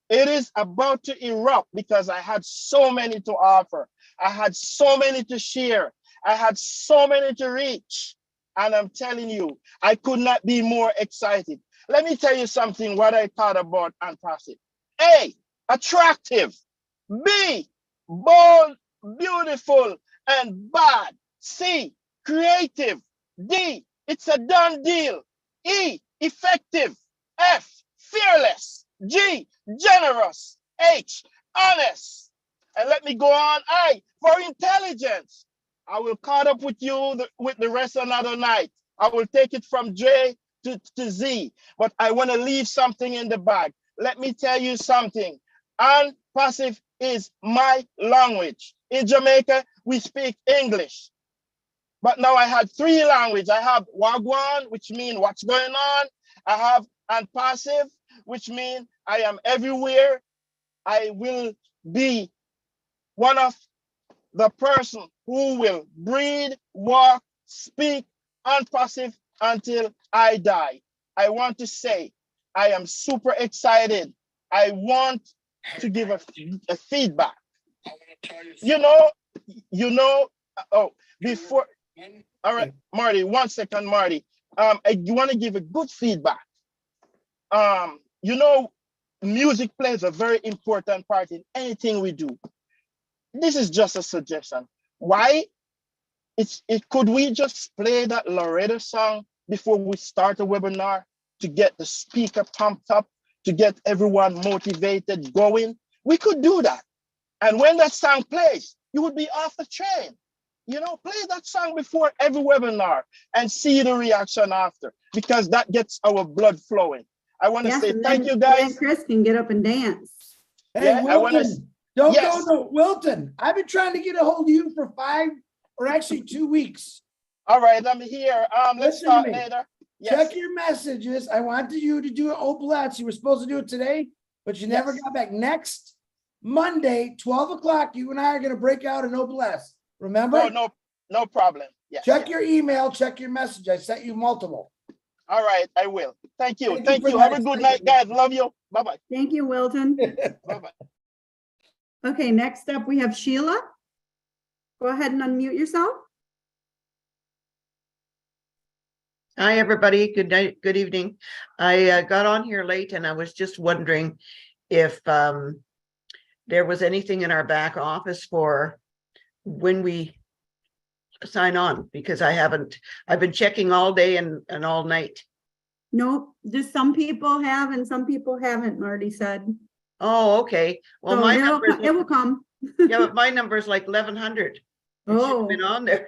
It is about to erupt because I had so many to offer. I had so many to share. I had so many to reach. And I'm telling you, I could not be more excited. Let me tell you something, what I thought about ONPASSIVE. A, attractive. B, bold, beautiful, and bad. C, creative. D, it's a done deal. E, effective. F, fearless. G, generous. H, honest. And let me go on. I, for intelligence. I will caught up with you with the rest another night. I will take it from J to Z, but I want to leave something in the bag. Let me tell you something. ONPASSIVE is my language. In Jamaica, we speak English. But now I had 3 languages. I have Wagwan, which means what's going on. I have ONPASSIVE, which means I am everywhere. I will be one of the person who will breathe, walk, speak ONPASSIVE until I die. I want to say, I am super excited. I want to give a feedback. Oh, before, all right, Marty, 1 second, Marty. I want to give a good feedback. Music plays a very important part in anything we do. This is just a suggestion. Why? Could we just play that Loretta song before we start the webinar to get the speaker pumped up, to get everyone motivated, going? We could do that. And when that song plays, you would be off the train. You know, play that song before every webinar and see the reaction after, because that gets our blood flowing. I want to say thank you guys. Chris can get up and dance. Hey, Yeah, Wilton, don't yes. go to Wilton. I've been trying to get a hold of you for 5 or actually 2 weeks. All right, I'm here. Let's Listen to start me. later. Yes. Check your messages. I wanted you to do it Oblats. You were supposed to do it today, but you never got back. Next Monday, 12 o'clock, you and I are going to break out an Oblats. Remember? Oh, no problem. Yes. Check your email, check your message. I sent you multiple. All right, I will. Thank you. Thank you for Have that a good night, guys. Love you. Bye-bye. Thank you, Wilton. Bye-bye. Okay, next up we have Sheila. Go ahead and unmute yourself. Hi, everybody. Good night. Good evening. I got on here late and I was just wondering if there was anything in our back office for when we sign on, because I've been checking all day and all night. Nope, just some people have and some people haven't, Marty said. Oh, okay. Well, So my it number will come. yeah, but my number is like 1100. It should have been on there.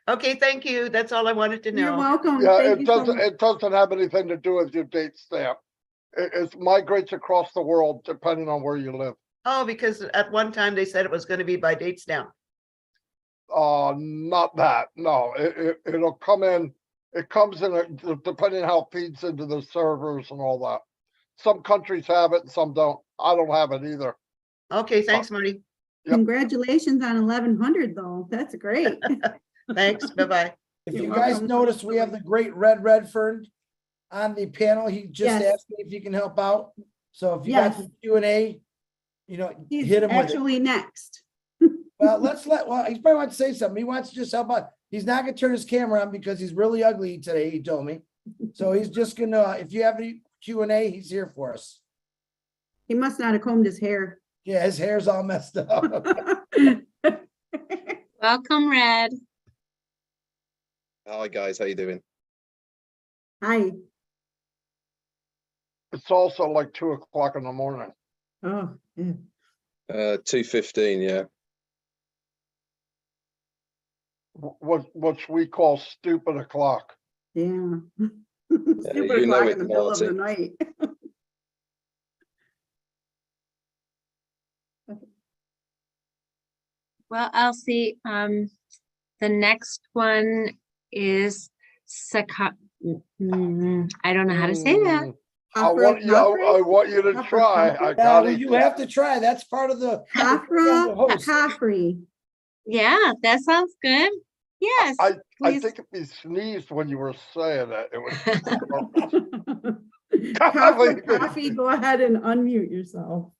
Okay, thank you. That's all I wanted to know. You're welcome. Yeah, Thank you so much. it doesn't have anything to do with your date stamp. It migrates across the world depending on where you live. Oh, because at one time they said it was going to be by date stamp. Not that. No, it'll come in. It comes in depending how it feeds into the servers and all that. Some countries have it and some don't. I don't have it either. Okay, thanks, Marty. Yep. Congratulations on 1100 though. That's great. Thanks. Bye-bye. If You're you guys welcome. notice, we have the great Red Redfern on the panel. He just Yes. asked me if you can help out. So if you Yes. got some Q&A, you know, He's hit him with it. actually next. Well, he probably wants to say something. He wants to just help out. He's not gonna turn his camera on because he's really ugly today, he told me. So he's just gonna, if you have any Q&A, he's here for us. He must not have combed his hair. Yeah, his hair's all messed up. Welcome, Red. Hi guys, how you doing? Hi. It's also like 2 o'clock in the morning. Oh, yeah. 2:15, yeah. What we call stupid o'clock. Yeah. you Stupid know o'clock it, in the middle of the Marty. night. Well, Elsie, the next one is I don't know how to say that. I want you to try. I Yeah, got well, it. you have to try. That's part of the host. Caffrey. Yeah, that sounds good. Yes. I please. think if you sneezed when you were saying it, it was Coffee, go ahead and unmute yourself.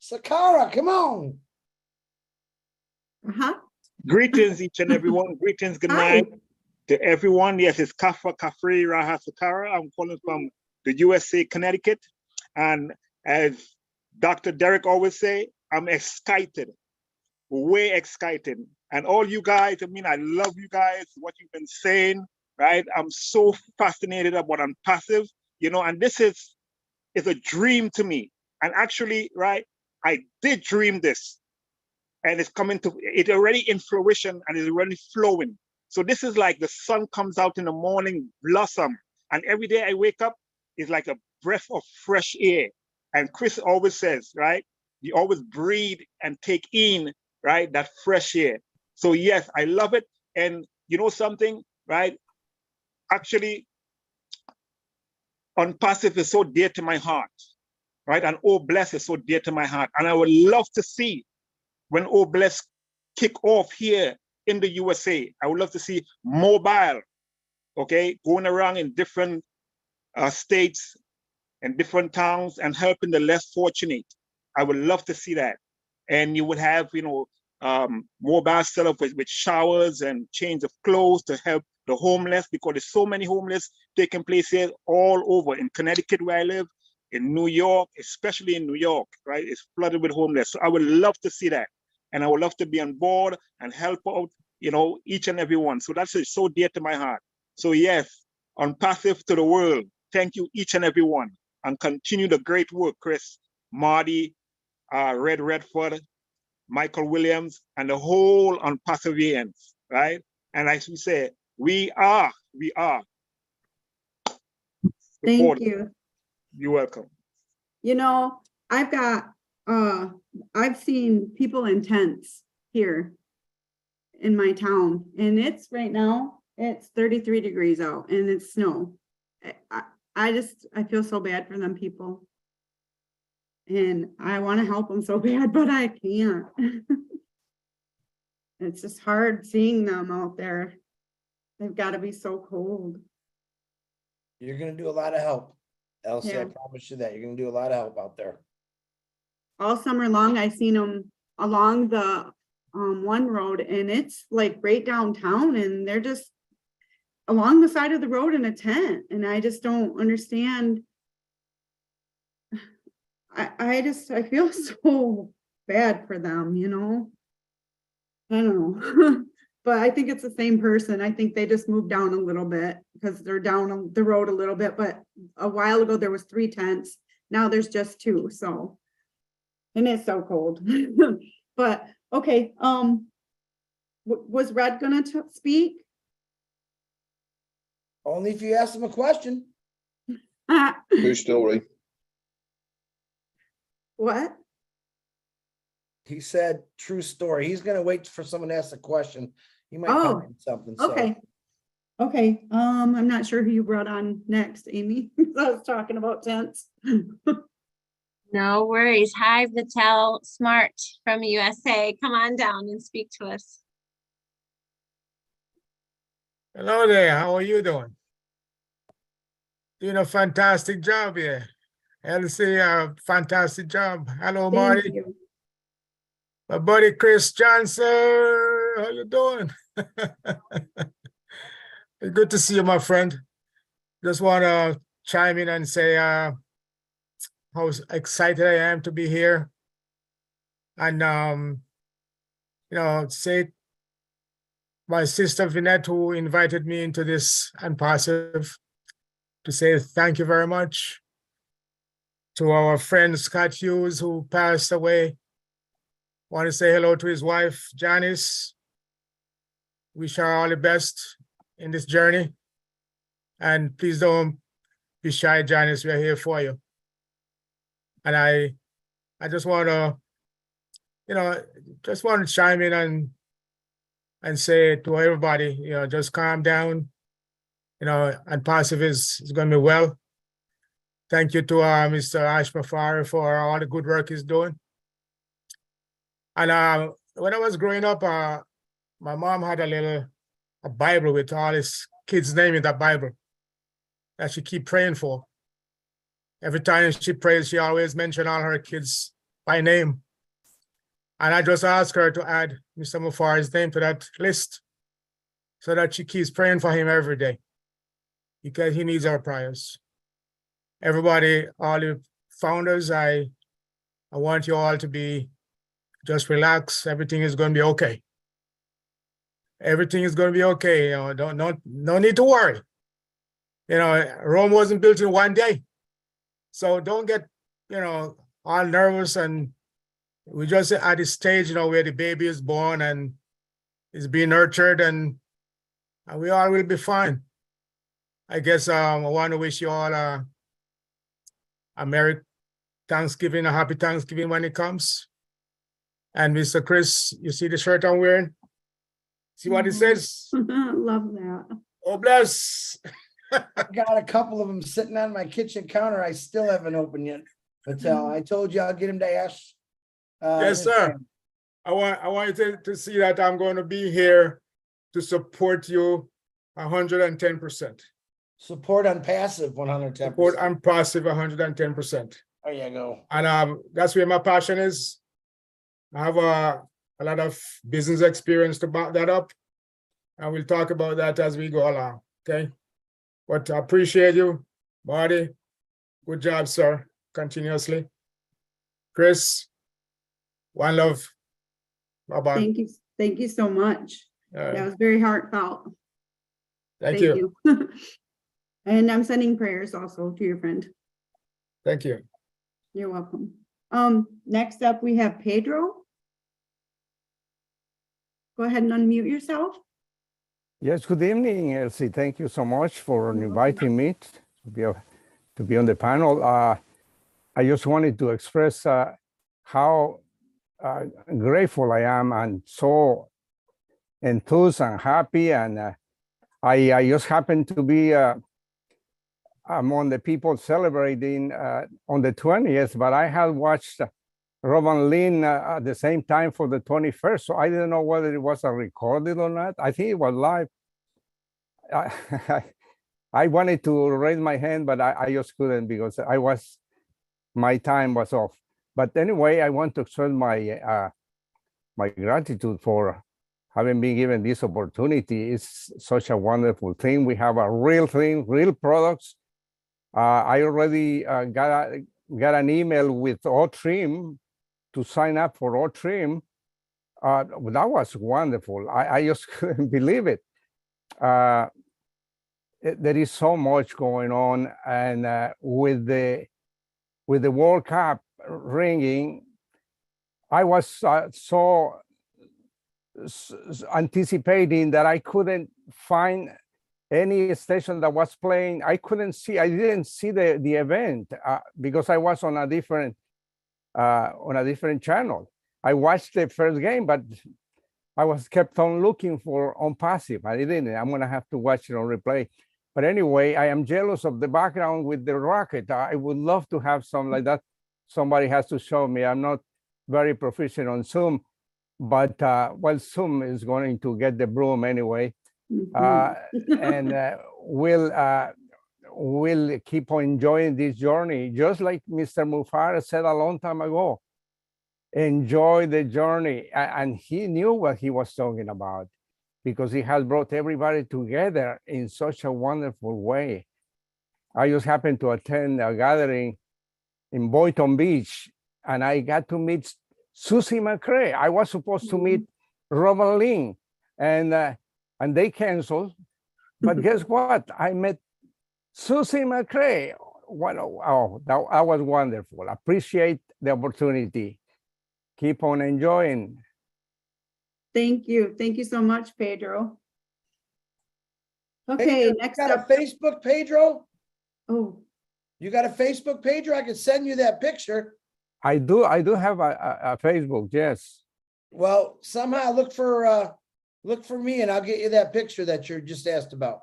Sakara, come on. Greetings, each and everyone. Greetings, good night to everyone. Yes, it's Kafa Kafri Raha Sakara. I'm calling from the USA, Connecticut. And as Dr. Derek always say, I'm excited, way excited. And all you guys, I mean, I love you guys, what you've been saying, right? I'm so fascinated about ONPASSIVE, you know, and this is a dream to me. And actually, right, I did dream this. And it's coming to it already in fruition and is already flowing. So this is like the sun comes out in the morning, blossom, and every day I wake up is like a breath of fresh air. And Chris always says, right, you always breathe and take in, right, that fresh air. So yes, I love it. And you know something, right? Actually, ONPASSIVE is so dear to my heart, right? And Oh Bless is so dear to my heart. And I would love to see when Oh Bless kick off here in the USA. I would love to see mobile, okay, going around in different states and different towns and helping the less fortunate. I would love to see that. And you would have, you know, mobile set up with showers and change of clothes to help the homeless, because there's so many homeless taking place here all over in Connecticut where I live, in New York, especially in New York, right? It's flooded with homeless. So I would love to see that. and I would love to be on board and help out, you know, each and every one. So that's so dear to my heart. So yes, ONPASSIVE to the world. Thank you, each and every one, and continue the great work, Chris, Marty, Red Redford, Michael Williams, and the whole ONPASSIVians, right? And as we say, we are. Thank you. You're welcome. You know, I've seen people in tents here in my town, and it's right now, it's 33 degrees out and it's snow. I feel so bad for them people. And I want to help them so bad, but I can't. It's just hard seeing them out there. They've got to be so cold. You're gonna do a lot of help. Elsie, I Yeah. promise you that. You're gonna do a lot of help out there. All summer long, I've seen them along the one road, and it's like right downtown, and they're just along the side of the road in a tent. And I just don't understand. I feel so bad for them, you know. I don't know. But I think it's the same person. I think they just moved down a little bit because they're down the road a little bit. But a while ago there was 3 tents. Now there's just 2. So, and it's so cold. But okay. Was Red gonna speak? Only if you ask him a question. True story. What? He said true story. He's gonna wait for someone to ask a question. He might Oh, come with something. So. Okay. Okay. I'm not sure who you brought on next, Amy. I was talking about tents. No worries. Hi, Vitel Smart from USA. Come on down and speak to us. Hello there. How are you doing? Doing a fantastic job here. Elsie, a fantastic job. Hello, Marty. Thank you. My buddy Chris Johnson. How you doing? Good to see you, my friend. Just want to chime in and say how excited I am to be here. And you know, say my sister Vinette, who invited me into this ONPASSIVE, to say thank you very much. To our friend Scott Hughes, who passed away. Want to say hello to his wife, Janice. Wish her all the best in this journey. And please don't be shy, Janice, we're here for you. And I just want to, you know, just want to chime in and say to everybody, you know, just calm down. You know, ONPASSIVE is going to be well. Thank you to Mr. Ash Mafari for all the good work he's doing. And when I was growing up, my mom had a Bible with all his kids' name in that Bible that she keep praying for. Every time she prays, she always mention all her kids by name. And I just asked her to add Mr. Mufari's name to that list so that she keeps praying for him every day because he needs our prayers. Everybody, all the founders, I want you all to be just relax. Everything is going to be okay. Everything is going to be okay. You know, no need to worry. You know, Rome wasn't built in one day. So don't get, you know, all nervous. And we just at this stage, you know, where the baby is born and is being nurtured, and we all will be fine. I guess I want to wish you all a Merry Thanksgiving, a Happy Thanksgiving when it comes. And Mr. Chris, you see the shirt I'm wearing? See what it says? Love that. Oh, bless. I got a couple of them sitting on my kitchen counter. I still haven't opened yet. But I told you I'll get him to Ash. Yes, sir. I want you to see that I'm going to be here to support you 110%. Support ONPASSIVE 110%. Support ONPASSIVE 110%. There you go. And that's where my passion is. I have a lot of business experience to back that up. And we'll talk about that as we go along, okay? But I appreciate you, Marty. Good job, sir, continuously. Chris, one love. Bye-bye. Thank you so much. All right. That was very heartfelt. Thank you. And I'm sending prayers also to your friend. Thank you. You're welcome. Next up, we have Pedro. Go ahead and unmute yourself. Yes, good evening, Elsie. Thank you so much for inviting me to be on the panel. I just wanted to express how grateful I am and so enthused and happy. And I just happened to be among the people celebrating on the 20th, but I had watched Robin Lynn at the same time for the 21st. So I didn't know whether it was a recorded or not. I think it was live. I wanted to raise my hand, but I just couldn't because my time was off. But anyway, I want to express my my gratitude for having been given this opportunity. It's such a wonderful thing. We have a real thing, real products. I already got an email with OTRIM to sign up for OTRIM. That was wonderful. I just couldn't believe it. There is so much going on, and with the World Cup ringing, I was so anticipating that I couldn't find any station that was playing. I didn't see the event because I was on a different channel. I watched the first game, but I was kept on looking for ONPASSIVE. I didn't. I'm gonna have to watch it on replay. But anyway, I am jealous of the background with the rocket. I would love to have something like that. Somebody has to show me. I'm not very proficient on Zoom, but well, Zoom is going to get the broom anyway. And we'll keep on enjoying this journey, just like Mr. Mufara said a long time ago. Enjoy the journey, and he knew what he was talking about because he has brought everybody together in such a wonderful way. I just happened to attend a gathering in Boynton Beach, and I got to meet Susie McCrae. I was supposed to meet Robin Lynn, and they canceled. But guess what? I met Susie McCrae. Wow, that was wonderful. Appreciate the opportunity. Keep on enjoying. Thank you. Thank you so much, Pedro. Okay, Pedro, next you got up. a Facebook, Pedro? Oh. You got a Facebook, Pedro? I could send you that picture. I do have a Facebook, yes. Well, somehow look for me and I'll get you that picture that you're just asked about.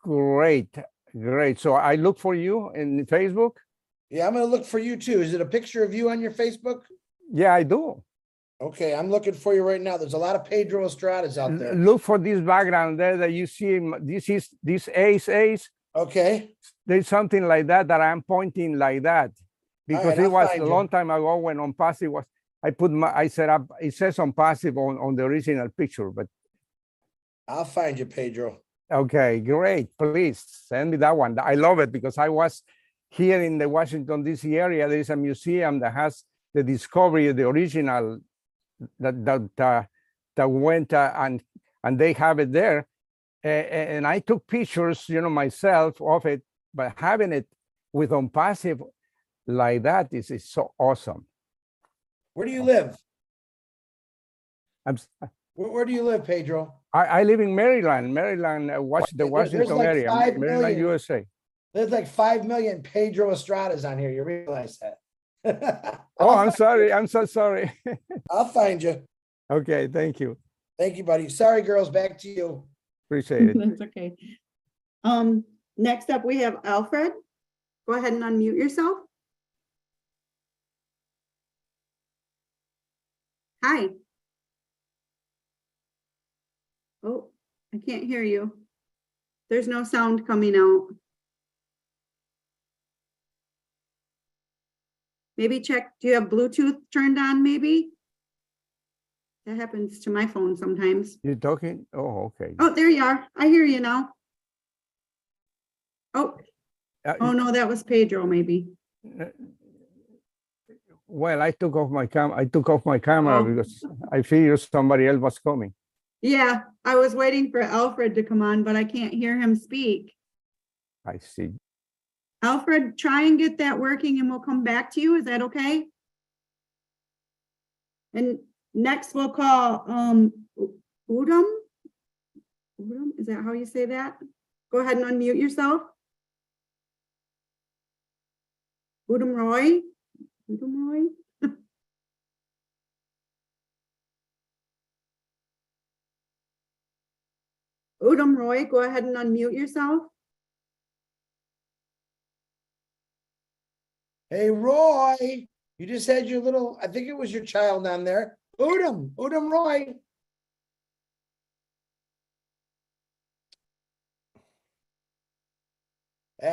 Great. So I look for you in Facebook? Yeah, I'm gonna look for you too. Is it a picture of you on your Facebook? Yeah, I do. Okay, I'm looking for you right now. There's a lot of Pedro Estradas out there. Look for this background there that you see. This ace. Okay. There's something like that I'm pointing like that because it was a long time ago when ONPASSIVE was. I set up. It says ONPASSIVE on the original picture, but I'll find you, Pedro. Okay, great. Please send me that one. I love it because I was here in the Washington, D.C. area. There is a museum that has the discovery of the original that went and they have it there. And I took pictures, myself of it, but having it with ONPASSIVE like that is so awesome. Where do you live? Where do you live, Pedro? I live in Maryland, Washington area, Maryland, USA. There's like 5 million Pedro Estradas on here. You realize that? Oh, I'm sorry. I'm so sorry. I'll find you. Okay, thank you. Thank you, buddy. Sorry, girls. Back to you. Appreciate it. That's okay. Next up, we have Alfred. Go ahead and unmute yourself. Hi. Oh, I can't hear you. There's no sound coming out. Maybe check, do you have Bluetooth turned on maybe? That happens to my phone sometimes. You're talking? Oh, okay. Oh, there you are. I hear you now. Oh, oh no, that was Pedro maybe. Well, I took off my camera Oh. because I figured somebody else was coming. Yeah, I was waiting for Alfred to come on, but I can't hear him speak. I see. Alfred, try and get that working and we'll come back to you. Is that okay? And next we'll call Udom. Udom, is that how you say that? Go ahead and unmute yourself. Udom Roy. Udom Roy. Udom Roy, go ahead and unmute yourself. Hey, Roy, you just had your little, I think it was your child down there. Udom Roy.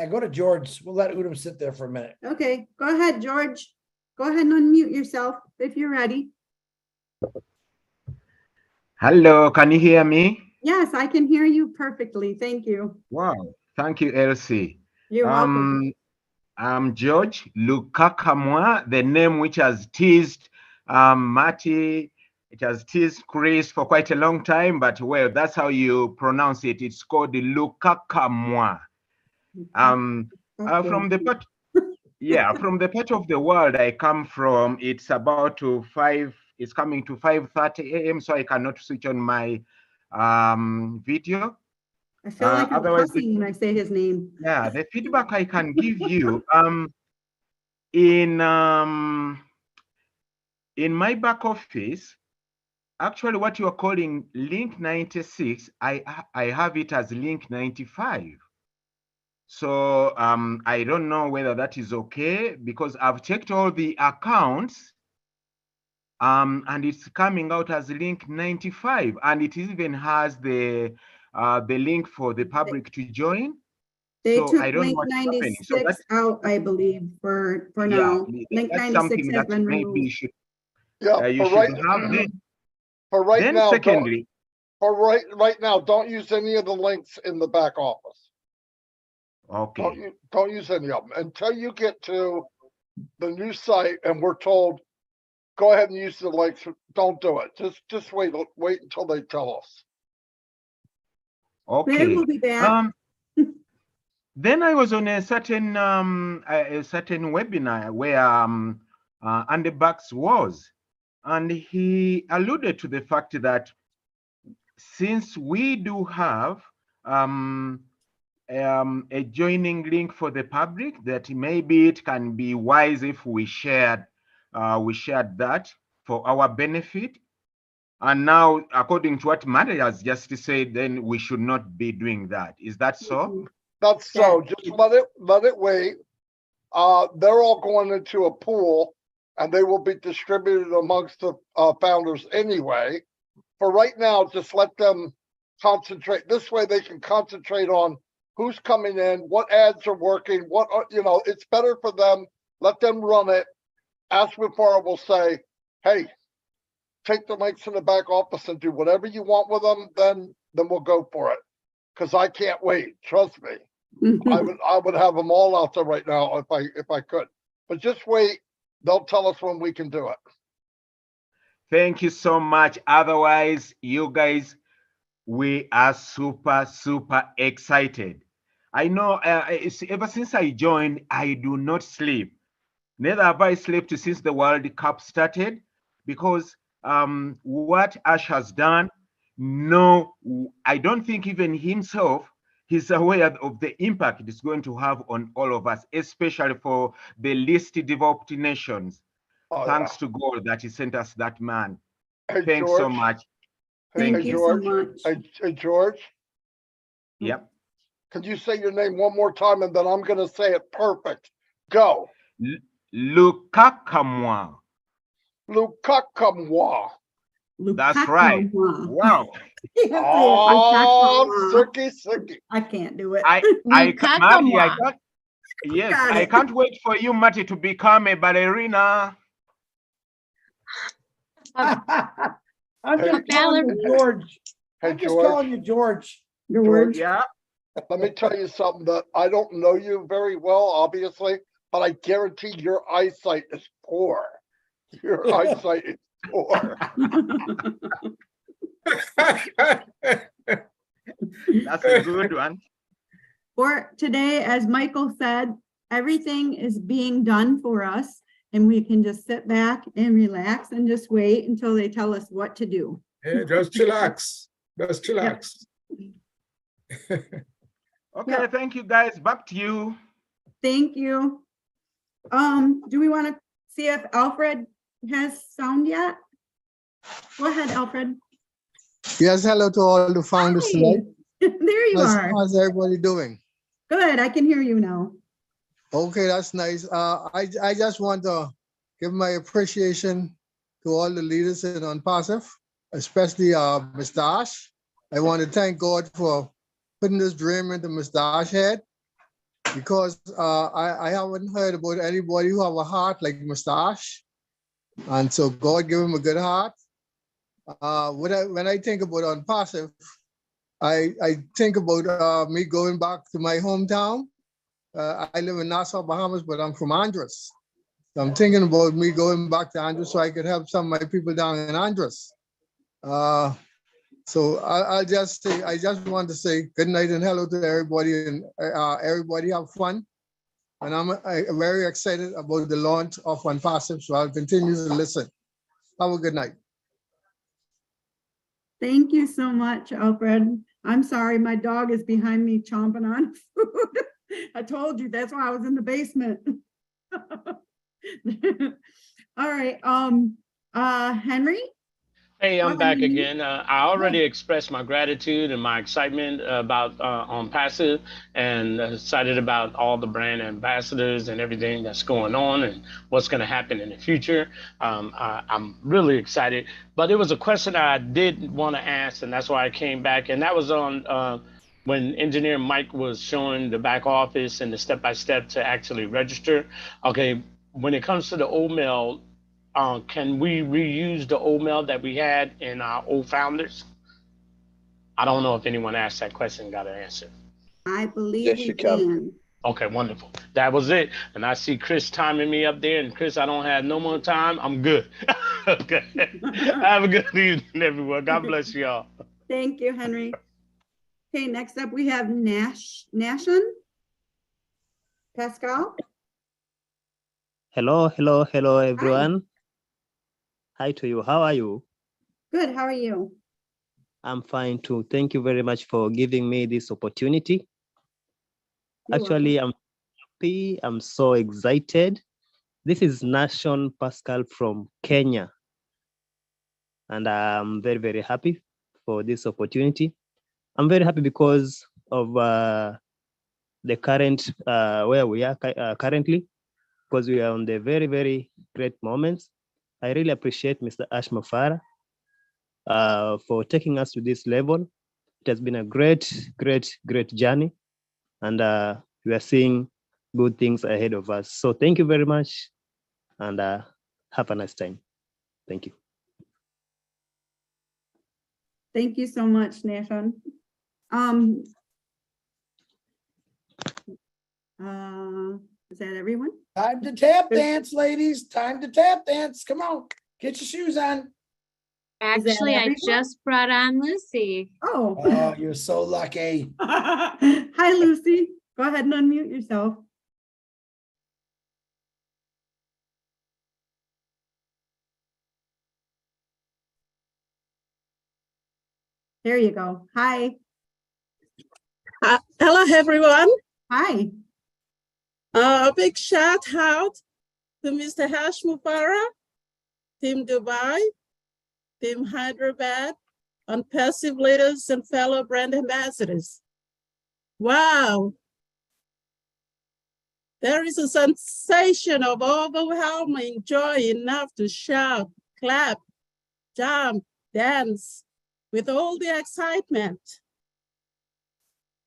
Go to George. We'll let Udom sit there for a minute. Okay, go ahead, George. Go ahead and unmute yourself if you're ready. Hello, can you hear me? Yes, I can hear you perfectly. Thank you. Wow, thank you, Elsie. You're welcome. I'm George Lukakamwa, the name which has teased Marty, it has teased Chris for quite a long time, but well, that's how you pronounce it. It's called the Lukakamwa. From the part, yeah, from the part of the world I come from, it's about to 5, it's coming to 5:30 a.m., so I cannot switch on my video. I feel like I'm otherwise, cussing when I say his name. yeah, the feedback I can give you in my back office, actually what you are calling link 96, I have it as link 95. So I don't know whether that is okay because I've checked all the accounts and it's coming out as link 95, and it even has the link for the public to join. They So took I don't know link what's happening. 96 So that's, out, I believe, for yeah, now. Link that's 96 something has that been maybe removed. you should Yeah, you for should right, have then. for right Then now, secondly, right now, don't use any of the links in the back office. okay. Don't use any of them until you get to the new site and we're told, go ahead and use the links. Don't do it. Just wait until they tell us. Okay. We'll be back. Then I was on a certain webinar where Andy Bax was, and he alluded to the fact that since we do have a joining link for the public, that maybe it can be wise if we shared that for our benefit. And now, according to what Mary has just said, then we should not be doing that. Is that so? That's so. Just let it wait. They're all going into a pool, and they will be distributed amongst the founders anyway. For right now, just let them concentrate. This way, they can concentrate on who's coming in, what ads are working, what are, it's better for them. Let them run it. Ask Mufara will say, hey, take the links in the back office and do whatever you want with them, then we'll go for it. Because I can't wait. Trust me. I would have them all out there right now if I could. But just wait. They'll tell us when we can do it. Thank you so much. Otherwise, you guys, we are super excited. I know ever since I joined, I do not sleep. Neither have I slept since the World Cup started, because what Ash has done, no, I don't think even himself, he's aware of the impact it is going to have on all of us, especially for the least developed nations. Thanks to God that he sent us that man. Hey, Thanks George. so much. Hey, George. Hey, George. Yep. Can you say your name one more time and then I'm going to say it perfect? Go. Lukakamwa. Lukakamwa. That's right. Wow. Oh, Suki. I can't do it. Marty, I can't wait for you, Marty, to become a ballerina. I'm just calling you George. I'm just calling you George. George, yeah. Let me tell you something that I don't know you very well, obviously, but I guarantee your eyesight is poor. Your eyesight is poor. That's a good one. For today, as Michael said, everything is being done for us, and we can just sit back and relax and just wait until they tell us what to do. Yeah, just chillax. Just chillax. Okay, thank you guys. Back to you. Thank you. Do we want to see if Alfred has sound yet? Go ahead, Alfred. Yes, hello to all the founders tonight. There you are. How's everybody doing? Good, I can hear you now. Okay, that's nice. I just want to give my appreciation to all the leaders in ONPASSIVE, especially Mr. Ash. I want to thank God for putting this dream into Mr. Ash's head, because I haven't heard about anybody who have a heart like Mr. Ash. And so God give him a good heart. When I think about ONPASSIVE, I think about me going back to my hometown. I live in Nassau, Bahamas, but I'm from Andros. So I'm thinking about me going back to Andros so I could help some of my people down in Andros. So I just want to say good night and hello to everybody, and everybody have fun. And I'm very excited about the launch of ONPASSIVE, so I'll continue to listen. Have a good night. Thank you so much, Alfred. I'm sorry, my dog is behind me chomping on food. I told you, that's why I was in the basement. All right, Henry? Hey, I'm back again. I already expressed my gratitude and my excitement about ONPASSIVE, and excited about all the brand ambassadors and everything that's going on and what's going to happen in the future. I'm really excited. But it was a question I did want to ask, and that's why I came back. And that was on when Engineer Mike was showing the back office and the step-by-step to actually register. Okay, when it comes to the old mail, can we reuse the old mail that we had in our old founders? I don't know if anyone asked that question, got an answer. I believe we can. Okay, wonderful. That was it. And I see Chris timing me up there. And Chris, I don't have no more time. I'm good. Okay. Have a good evening, everyone. God bless you all. Thank you, Henry. Okay, next up we have Nashon. Pascal. Hello, everyone. Hi to you. How are you? Good. How are you? I'm fine too. Thank you very much for giving me this opportunity. Actually, I'm happy. I'm so excited. This is Nashon Pascal from Kenya. And I'm very, very happy for this opportunity. I'm very happy because of the current, where we are currently, because we are on the very, very great moments. I really appreciate Mr. Ash Mufara for taking us to this level. It has been a great, great, great journey, and we are seeing good things ahead of us. So thank you very much, and have a nice time. Thank you. Thank you so much, Nathan. Is that everyone? Time to tap dance, ladies. Time to tap dance. Come on, get your shoes on. Actually, I just brought on Lucy. Oh, you're so lucky. Hi, Lucy. Go ahead and unmute yourself. There you go. Hi. Hello, everyone. Hi. A big shout out to Mr. Ash Mufara, Team Dubai, Team Hyderabad, ONPASSIVE leaders and fellow brand ambassadors. Wow. There is a sensation of overwhelming joy enough to shout, clap, jump, dance with all the excitement.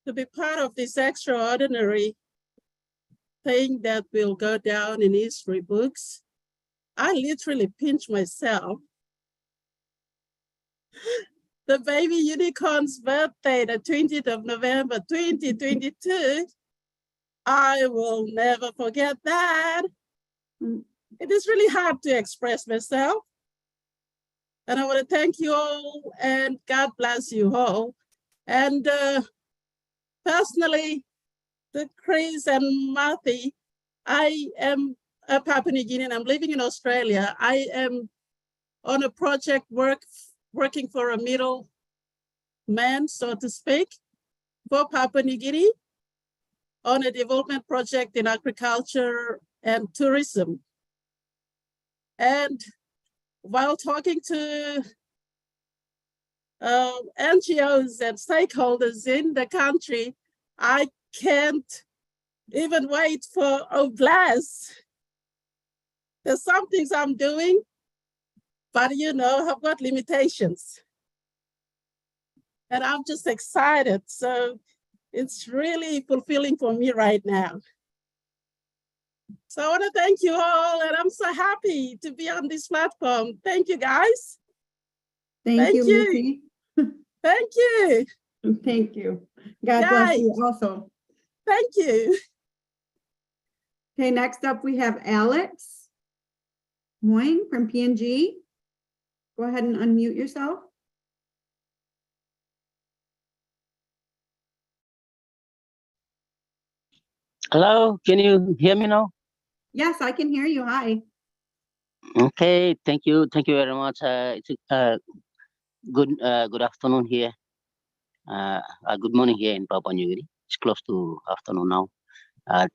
To be part of this extraordinary thing that will go down in history books, I literally pinch myself. The baby unicorn's birthday, the 20th of November, 2022, I will never forget that. it is really hard to express myself. And I want to thank you all and God bless you all. And personally, to Chris and Marthy, I am a Papua New Guinean. I'm living in Australia. I am on a project working for a middle man, so to speak, for Papua New Guinea on a development project in agriculture and tourism. And while talking to NGOs and stakeholders in the country, I can't even wait for blast. There's some things I'm doing, but you know, I've got limitations. And I'm just excited. So it's really fulfilling for me right now. So I want to thank you all, and I'm so happy to be on this platform. Thank you, guys. Thank you, Missy. Thank you. Thank you. God bless you also. Thank you. Okay, next up we have Alex Moing from PNG. Go ahead and unmute yourself. Hello, can you hear me now? Yes, I can hear you. Hi. Okay, thank you very much. It's good afternoon here. Good morning here in Papua New Guinea. It's close to afternoon now.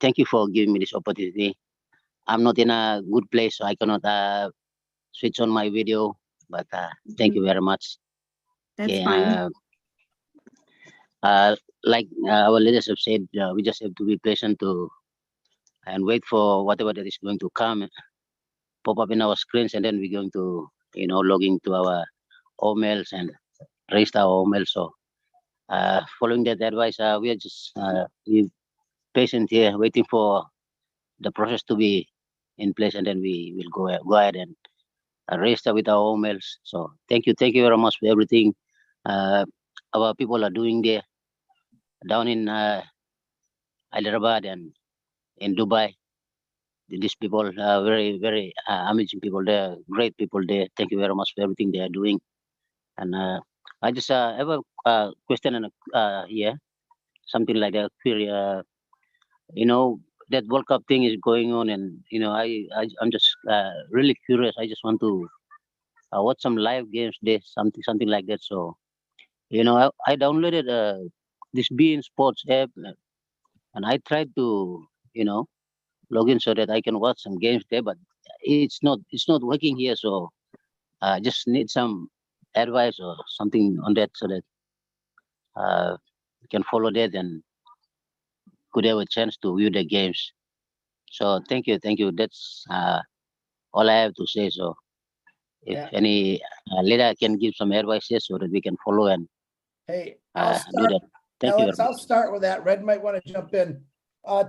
Thank you for giving me this opportunity. I'm not in a good place, so I cannot switch on my video, but thank you very much. That's Okay, fine. like our leadership said, we just have to be patient and wait for whatever that is going to come, pop up in our screens, and then we're going to, log into our emails and raise our emails. So following that advice, we are just we patient here, waiting for the process to be in place, and then we will go ahead and register with our emails. So thank you very much for everything our people are doing there down in Hyderabad and in Dubai. These people are very amazing people. They're great people there. Thank you very much for everything they are doing. And I just have a question and here, something like a query. That World Cup thing is going on, and I'm just really curious. I just want to watch some live games there, something like that. So I downloaded this beIN Sports app, and I tried to log in so that I can watch some games there, but it's not working here. So I just need some advice or something on that, so that we can follow that and could have a chance to view the games. So thank you. That's all I have to say. So if any leader can give some advice here so that we can follow and Hey, do that. Thank you Alex, very I'll much. start with that. Red might want to jump in.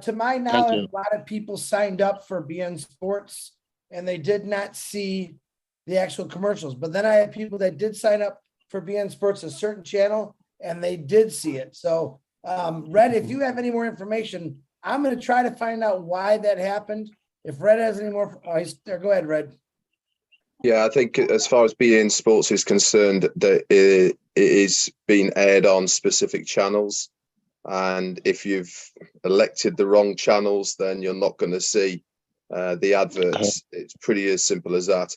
To my knowledge, a lot of people signed up for beIN Sports and they did not see the actual commercials. But then I had people that did sign up for beIN Sports, a certain channel, and they did see it. So Red, if you have any more information, I'm going to try to find out why that happened. If Red has any more, go ahead, Red. Yeah, I think as far as beIN Sports is concerned, that it is being aired on specific channels. And if you've elected the wrong channels, then you're not going to see the adverts. It's pretty as simple as that.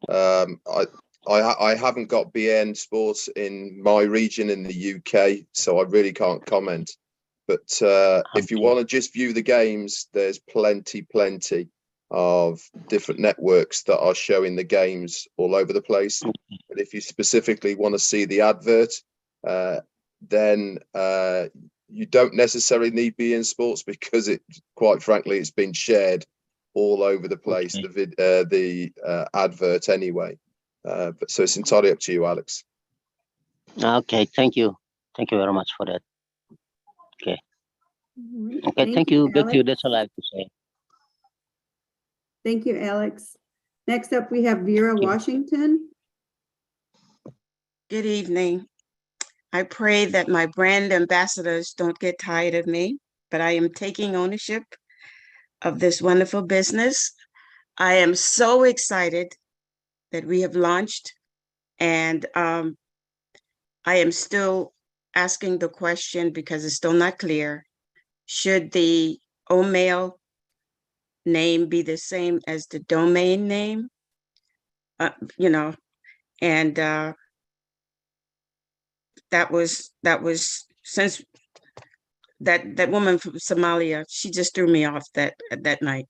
I haven't got beIN Sports in my region in the UK, so I really can't comment. But if you want to just view the games, there's plenty of different networks that are showing the games all over the place. But if you specifically want to see the advert, then you don't necessarily need beIN Sports, because quite frankly, it's been shared all over the place, the advert anyway. But so it's entirely up to you, Alex. Okay, thank you very much for that. Okay. Okay, thank you. Back to you. That's all I have to say. Thank you, Alex. Next up, we have Vera Washington. Good evening. I pray that my brand ambassadors don't get tired of me, but I am taking ownership of this wonderful business. I am so excited that we have launched, and I am still asking the question because it's still not clear. Should the OMail name be the same as the domain name? You know, and that was since that woman from Somalia, she just threw me off that night.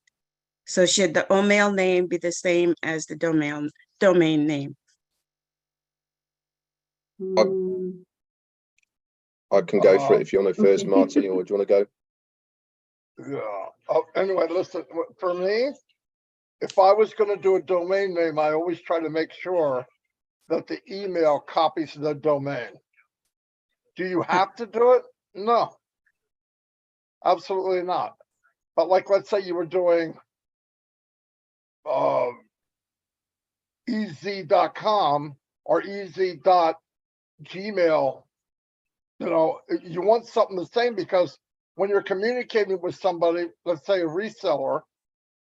So should the OMail name be the same as the domain name? I can go for it if you want to first, okay. Marty, or do you want to go? Yeah. Anyway, listen, for me, if I was going to do a domain name, I always try to make sure that the email copies the domain. Do you have to do it? No, absolutely not. But like, let's say you were doing ez.com or ez.gmail, you know, you want something the same, because when you're communicating with somebody, let's say a reseller,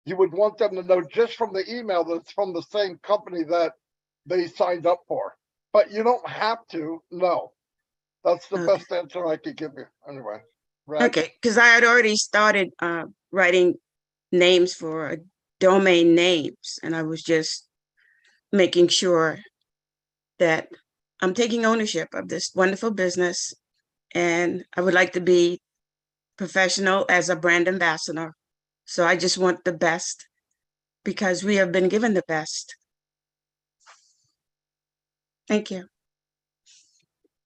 you would want them to know just from the email that it's from the same company that they signed up for. But you don't have to. No, that's the best answer I could give you. Anyway. Right. Okay, because I had already started writing names for domain names, and I was just making sure that I'm taking ownership of this wonderful business, and I would like to be professional as a brand ambassador. So I just want the best because we have been given the best. Thank you.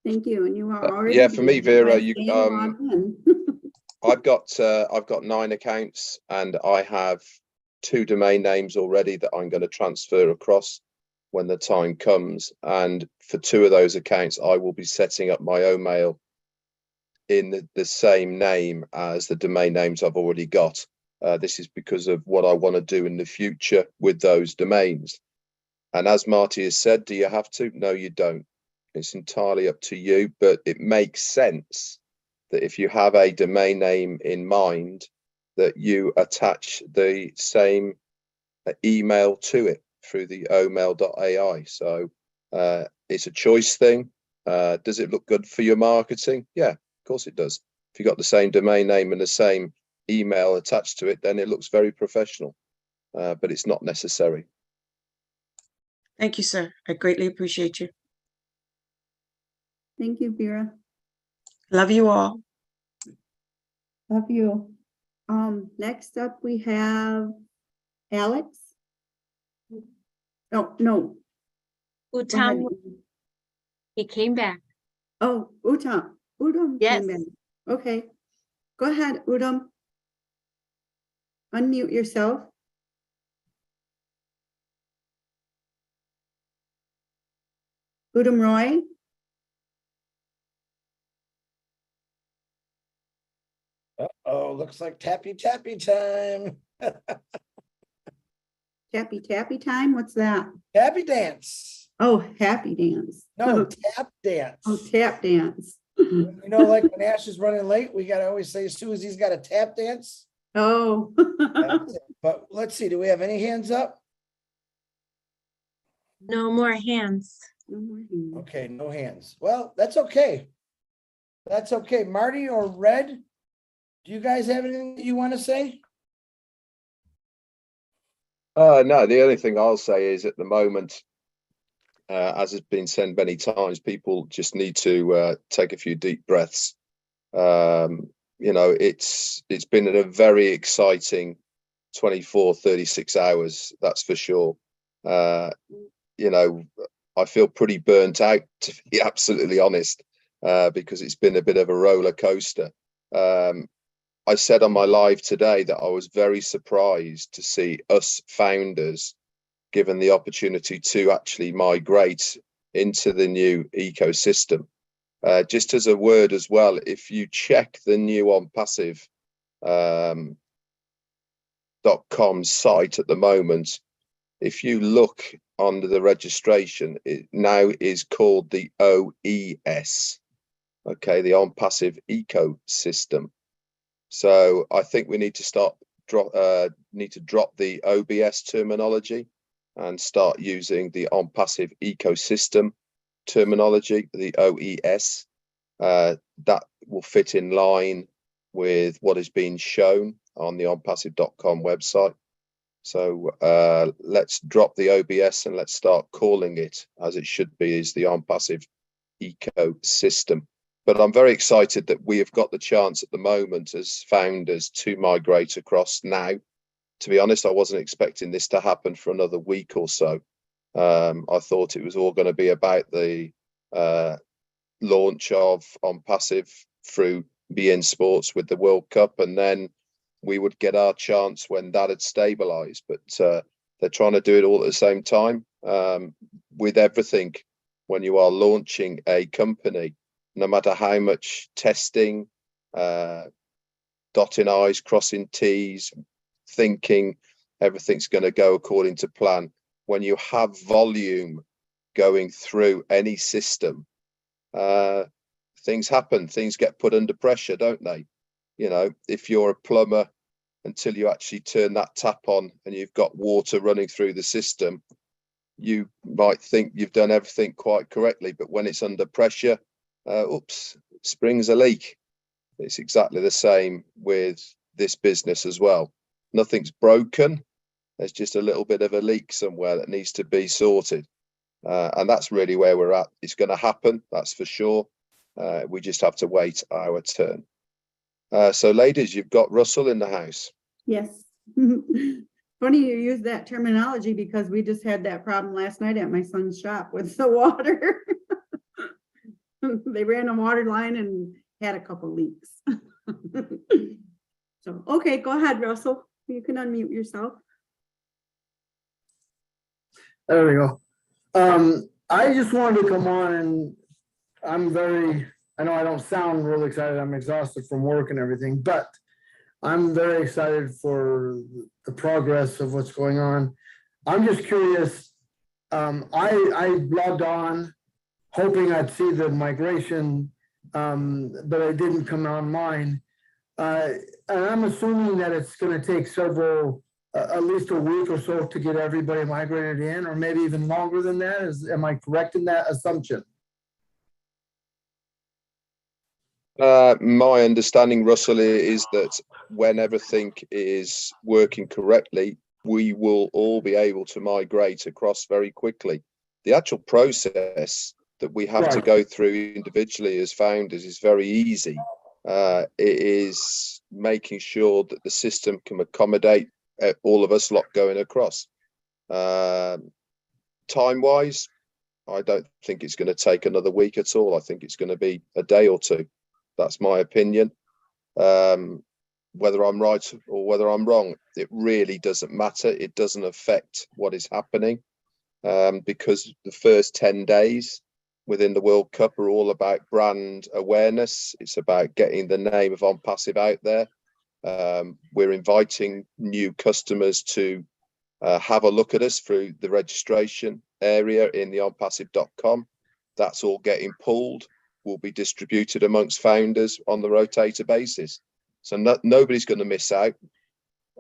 Thank you. And you are already. Yeah, for me, Vera, I've got 9 accounts, and I have 2 domain names already that I'm going to transfer across when the time comes. And for 2 of those accounts, I will be setting up my OMail in the same name as the domain names I've already got. This is because of what I want to do in the future with those domains. And as Marty has said, do you have to? No, you don't. It's entirely up to you, but it makes sense that if you have a domain name in mind, that you attach the same email to it through the omail.ai. So it's a choice thing. Does it look good for your marketing? Yeah, of course it does. If you've got the same domain name and the same email attached to it, then it looks very professional, but it's not necessary. Thank you, sir. I greatly appreciate you. Thank you, Vera. Love you all. Love you. Next up we have Alex. Oh, no. Utam, he came back. Oh, Utam. Udam Yes. came back. Okay. Go ahead, Udam. Unmute yourself. Udam Roy. Uh-oh, looks like tappy time. Tappy time? What's that? Happy dance. Oh, happy dance. No, tap dance. Oh, tap dance. You know, like when Ash is running late, we gotta always say Susie's got a tap dance. Oh. But let's see, do we have any hands up? No more hands. Okay, no hands. Well, that's okay. That's okay. Marty or Red, do you guys have anything that you want to say? No, the only thing I'll say is at the moment, as has been said many times, people just need to take a few deep breaths. You know, it's been a very exciting 36 hours, that's for sure. You know, I feel pretty burnt out, to be absolutely honest, because it's been a bit of a roller coaster. I said on my live today that I was very surprised to see us founders given the opportunity to actually migrate into the new ecosystem. Just as a word as well, if you check the new ONPASSIVE.com site at the moment, if you look under the registration, it now is called the OES, okay, the ONPASSIVE ecosystem. So I think we need to start need to drop the OBS terminology and start using the ONPASSIVE ecosystem terminology, the OES. That will fit in line with what is being shown on the onpassive.com website. So let's drop the OBS and let's start calling it as it should be, is the ONPASSIVE ecosystem. But I'm very excited that we have got the chance at the moment as founders to migrate across now. To be honest, I wasn't expecting this to happen for another week or so. I thought it was all going to be about the launch of ONPASSIVE through beIN Sports with the World Cup, and then we would get our chance when that had stabilized. But they're trying to do it all at the same time. With everything, when you are launching a company, no matter how much testing, dotting I's, crossing T's, thinking everything's going to go according to plan, when you have volume going through any system, things happen, things get put under pressure, don't they? You know, if you're a plumber, until you actually turn that tap on and you've got water running through the system, you might think you've done everything quite correctly, but when it's under pressure, oops, springs a leak. It's exactly the same with this business as well. Nothing's broken. There's just a little bit of a leak somewhere that needs to be sorted. And that's really where we're at. It's going to happen, that's for sure. We just have to wait our turn. So ladies, you've got Russell in the house. Yes. Funny you use that terminology because we just had that problem last night at my son's shop with the water. They ran a water line and had a couple leaks. So, okay, go ahead, Russell. You can unmute yourself. There we go. I just wanted to come on, and I know I don't sound really excited. I'm exhausted from work and everything, but I'm very excited for the progress of what's going on. I'm just curious. I logged on hoping I'd see the migration, but it didn't come online. And I'm assuming that it's going to take at least a week or so to get everybody migrated in, or maybe even longer than that. Am I correct in that assumption? My understanding, Russell, is that when everything is working correctly, we will all be able to migrate across very quickly. The actual process that we have to go through individually as founders is very easy. It is making sure that the system can accommodate all of us lot going across. Time-wise, I don't think it's going to take another week at all. I think it's going to be a day or two. That's my opinion. Whether I'm right or whether I'm wrong, it really doesn't matter. It doesn't affect what is happening, because the first 10 days within the World Cup are all about brand awareness. It's about getting the name of ONPASSIVE out there. We're inviting new customers to have a look at us through the registration area in the onpassive.com. That's all getting pulled, will be distributed amongst founders on the rotator basis. So nobody's going to miss out.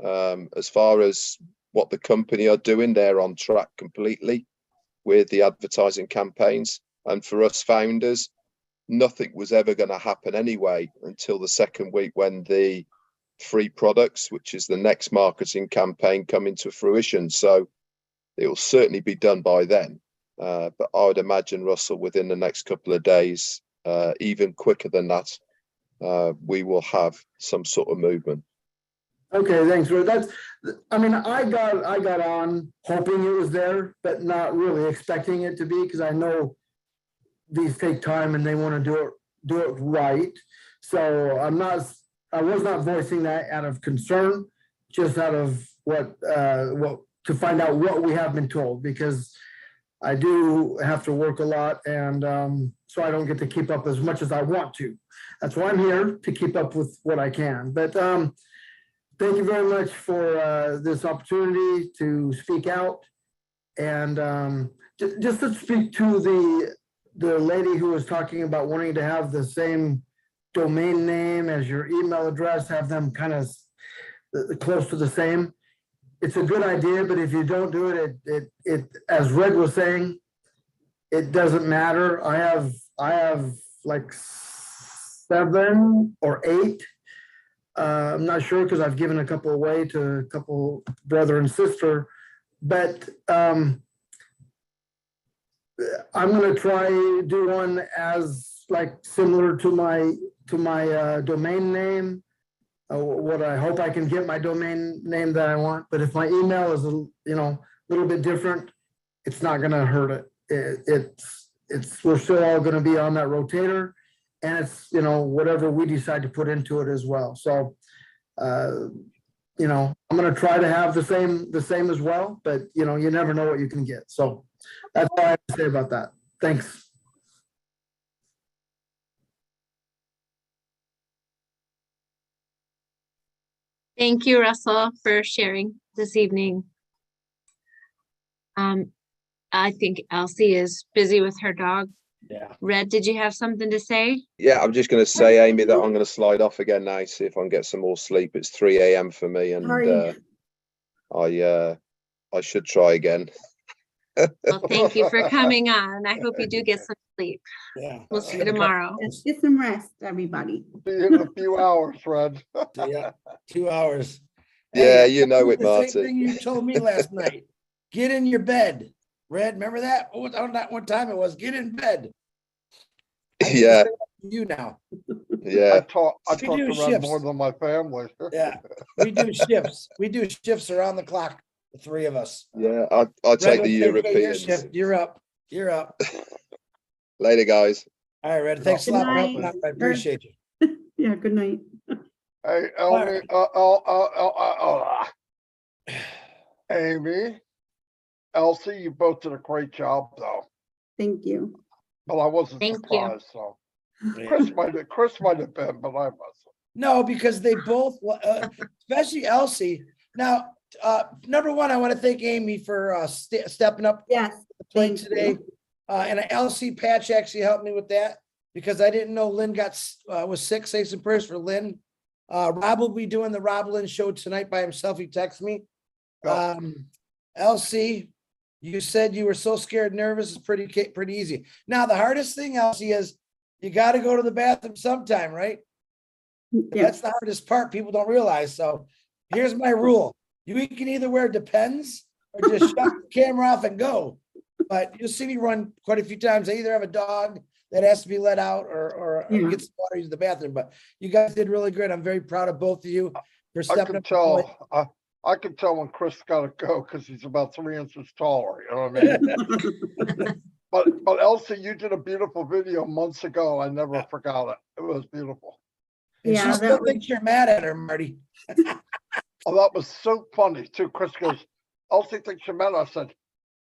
As far as what the company are doing, they're on track completely with the advertising campaigns. And for us founders, nothing was ever going to happen anyway until the second week when the free products, which is the next marketing campaign, come into fruition. So it will certainly be done by then. But I would imagine, Russell, within the next couple of days, even quicker than that, we will have some sort of movement. Okay, thanks. I mean, I got on hoping it was there, but not really expecting it to be, because I know these take time and they want to do it right. So I was not voicing that out of concern, just out of what to find out what we have been told, because I do have to work a lot, and so I don't get to keep up as much as I want to. That's why I'm here, to keep up with what I can. But thank you very much for this opportunity to speak out. And just to speak to the lady who was talking about wanting to have the same domain name as your email address, have them kind of close to the same. It's a good idea, but if you don't do it, it as Red was saying, it doesn't matter. I have like 7 or 8. I'm not sure because I've given a couple away to a couple brother and sister, but I'm gonna try do one as like similar to my domain name. What I hope I can get my domain name that I want, but if my email is a little bit different, it's not gonna hurt it. We're still all gonna be on that rotator, and it's whatever we decide to put into it as well. So I'm gonna try to have the same as well, but you never know what you can get. So that's all I have to say about that. Thanks. Thank you, Russell, for sharing this evening. I think Elsie is busy with her dog. Yeah. Red, did you have something to say? Yeah, I'm just going to say, Amy, that I'm going to slide off again now, see if I can get some more sleep. It's 3 a.m. for me, and I should try again. Well, thank you for coming on. I hope you do get some sleep. Yeah. We'll see you tomorrow. Let's get some rest, everybody. See you in a few hours, Fred. Yeah, 2 hours. Yeah, Hey, you know it, the same Marty. thing you told me last night. Get in your bed. Red, remember that? On that one time it was get in bed. Yeah. You now. Yeah. I talk We to do Red shifts. more than my family. Yeah, we do shifts. We do shifts around the clock, the 3 of us. Yeah, I take Red, the let's take your Europeans. shift. You're up. You're up. Later, guys. All right, Red. Thanks a Good lot for night. helping out. I appreciate you. Yeah, good night. Hey, Amy, Elsie, you both did a great job, though. Thank you. But I wasn't Thank you. surprised. So Chris might have been, but I wasn't. No, because they both, especially Elsie. Now, number one, I want to thank Amy for stepping up Yes. the plate thank today. you. And Elsie Patch actually helped me with that because I didn't know Lynn was sick. Say some prayers for Lynn. Rob will be doing the Rob Lynn show tonight by himself. He texted me. Elsie, you said you were so scared, nervous. It's pretty easy. Now, the hardest thing, Elsie, is you got to go to the bathroom sometime, right? Yeah. That's the hardest part. People don't realize. So here's my rule. You can either wear Depends or just shut the camera off and go. But you'll see me run quite a few times. I either have a dog that has to be let out or get some water, use the bathroom. But you guys did really good. I'm very proud of both of you for stepping up. I can tell when Chris got to go because he's about 3 inches taller. You know what I mean? But Elsie, you did a beautiful video months ago. I never forgot it. It was beautiful. And Yeah, she still thinks you're mad at her, Marty. Oh, that was so funny too. Chris goes, Elsie thinks you're mad. I said,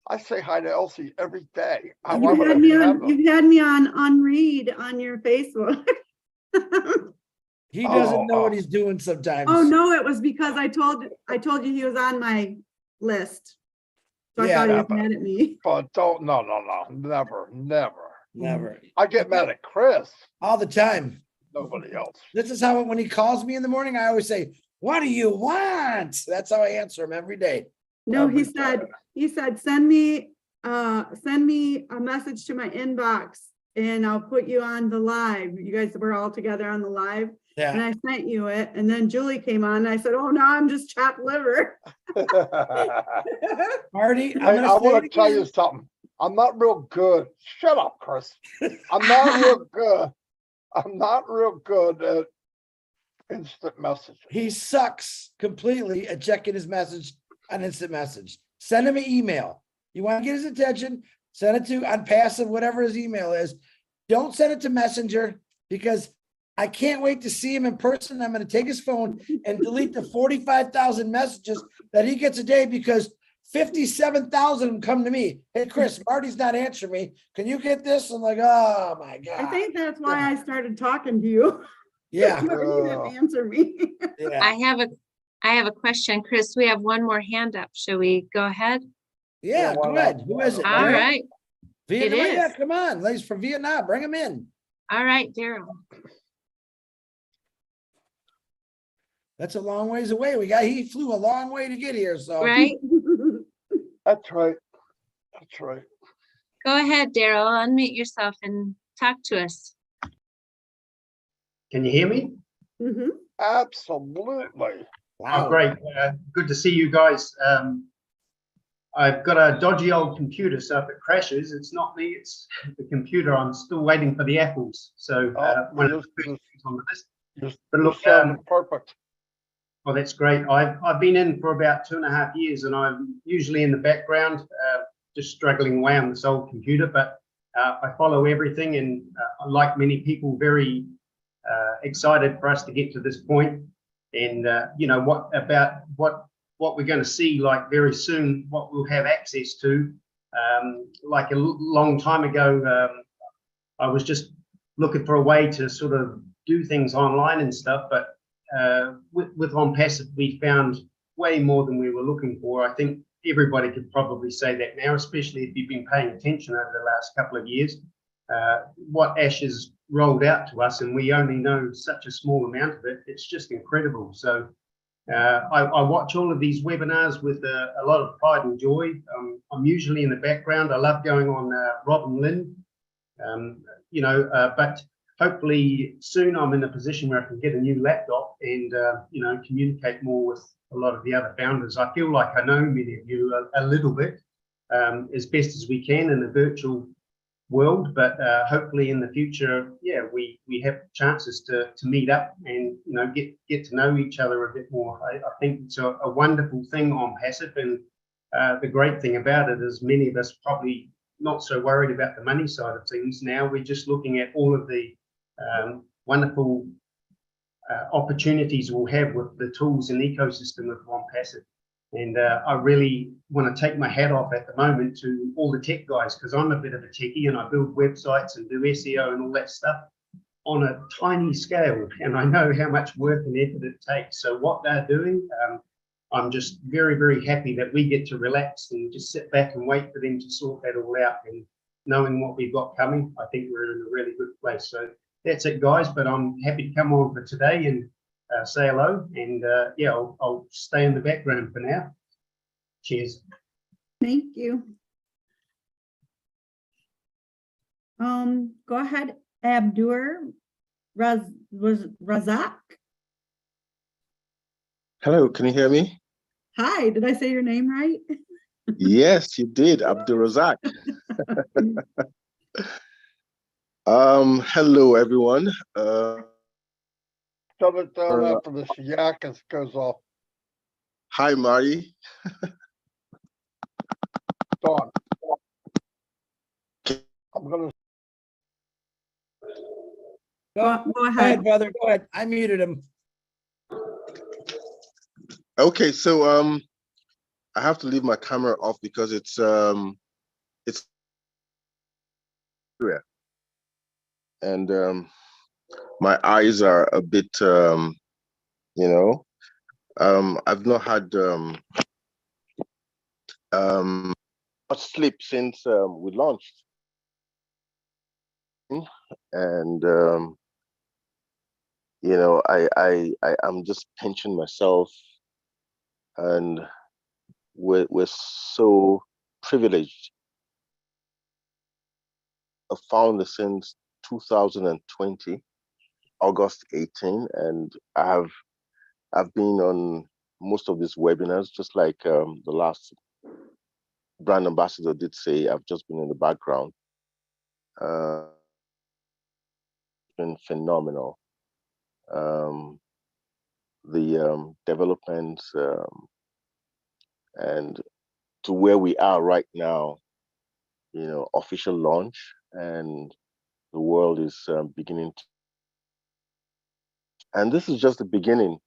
I say hi to Elsie every day. You've had me on read on your Facebook. He doesn't know what he's doing sometimes. Oh no, it was because I told you he was on my list. So I thought he was mad at me. But no, never. I get mad at Chris all the time. Nobody else. This is how when he calls me in the morning, I always say, "What do you want?" That's how I answer him every day. No, he said, send me a message to my inbox and I'll put you on the live. You guys were all together on the live. Yeah. And I sent you it. And then Julie came on and I said, oh, no, I'm just chopped liver. Marty, I want to tell you something. I'm not real good. Shut up, Chris. I'm not real good. I'm not real good at instant messaging. He sucks completely at checking his message on instant message. Send him an email. You want to get his attention, send it to ONPASSIVE, whatever his email is. Don't send it to Messenger because I can't wait to see him in person. I'm going to take his phone and delete the 45,000 messages that he gets a day because 57,000 of them come to me. Hey, Chris, Marty's not answering me. Can you get this? I'm like, oh my God. I think that's why I started talking to you. Yeah. You didn't answer me. Yeah. I have a question, Chris. We have one more hand up. Shall we go ahead? Yeah, go ahead. Who is it? All right. Vietnam, It is. yeah, come on. Ladies from Vietnam, bring them in. All right, Daryl. That's a long ways away. He flew a long way to get here. So Right? That's right. That's right. Go ahead, Daryl, unmute yourself and talk to us. Can you hear me? Mhm. Absolutely. Oh, great. Good to see you guys. I've got a dodgy old computer, so if it crashes, it's not me, it's the computer. I'm still waiting for the apples. So one of the first things on the list. But look, perfect. Well, that's great. I've been in for about 2.5 years, and I'm usually in the background, just struggling away on this old computer. But I follow everything, and like many people, very excited for us to get to this point. And you know what we're going to see, like very soon, what we'll have access to. Like a long time ago, I was just looking for a way to sort of do things online and stuff, but with ONPASSIVE, we found way more than we were looking for. I think everybody could probably say that now, especially if you've been paying attention over the last couple of years. What Ash has rolled out to us, and we only know such a small amount of it, it's just incredible. So I watch all of these webinars with a lot of pride and joy. I'm usually in the background. I love going on Rob and Lynn, you know, but hopefully soon I'm in a position where I can get a new laptop and, you know, communicate more with a lot of the other founders. I feel like I know many of you a little bit, as best as we can in the virtual world, but hopefully in the future, yeah, we have chances to meet up and, you know, get to know each other a bit more. I think it's a wonderful thing on Passive, and the great thing about it is many of us probably not so worried about the money side of things now. We're just looking at all of the wonderful opportunities we'll have with the tools and ecosystem of ONPASSIVE. And I really want to take my hat off at the moment to all the tech guys, because I'm a bit of a techie and I build websites and do SEO and all that stuff on a tiny scale. And I know how much work and effort it takes. So what they're doing, I'm just very, very happy that we get to relax and just sit back and wait for them to sort that all out. And knowing what we've got coming, I think we're in a really good place. So that's it, guys. But I'm happy to come on for today and say hello, and yeah, I'll stay in the background for now. Cheers. Thank you. Go ahead, Abdur Razak. Hello, can you hear me? Hi, did I say your name right? Yes, you did, Abdur Razak. Hello, everyone. Shut it down after this yakkus goes off. Hi, Marty. Dawn. I'm gonna. Go ahead, brother. Go ahead. I muted him. Okay, so I have to leave my camera off because it's and my eyes are a bit you know, I've not had much sleep since we launched, and you know, I'm just pinching myself, and we're so privileged. A founder since 2020, August 18, and I've been on most of these webinars, just like the last brand ambassador did say. I've just been in the background. It's been phenomenal. The developments and to where we are right now, you know, official launch, and the world is beginning to. And this is just the beginning.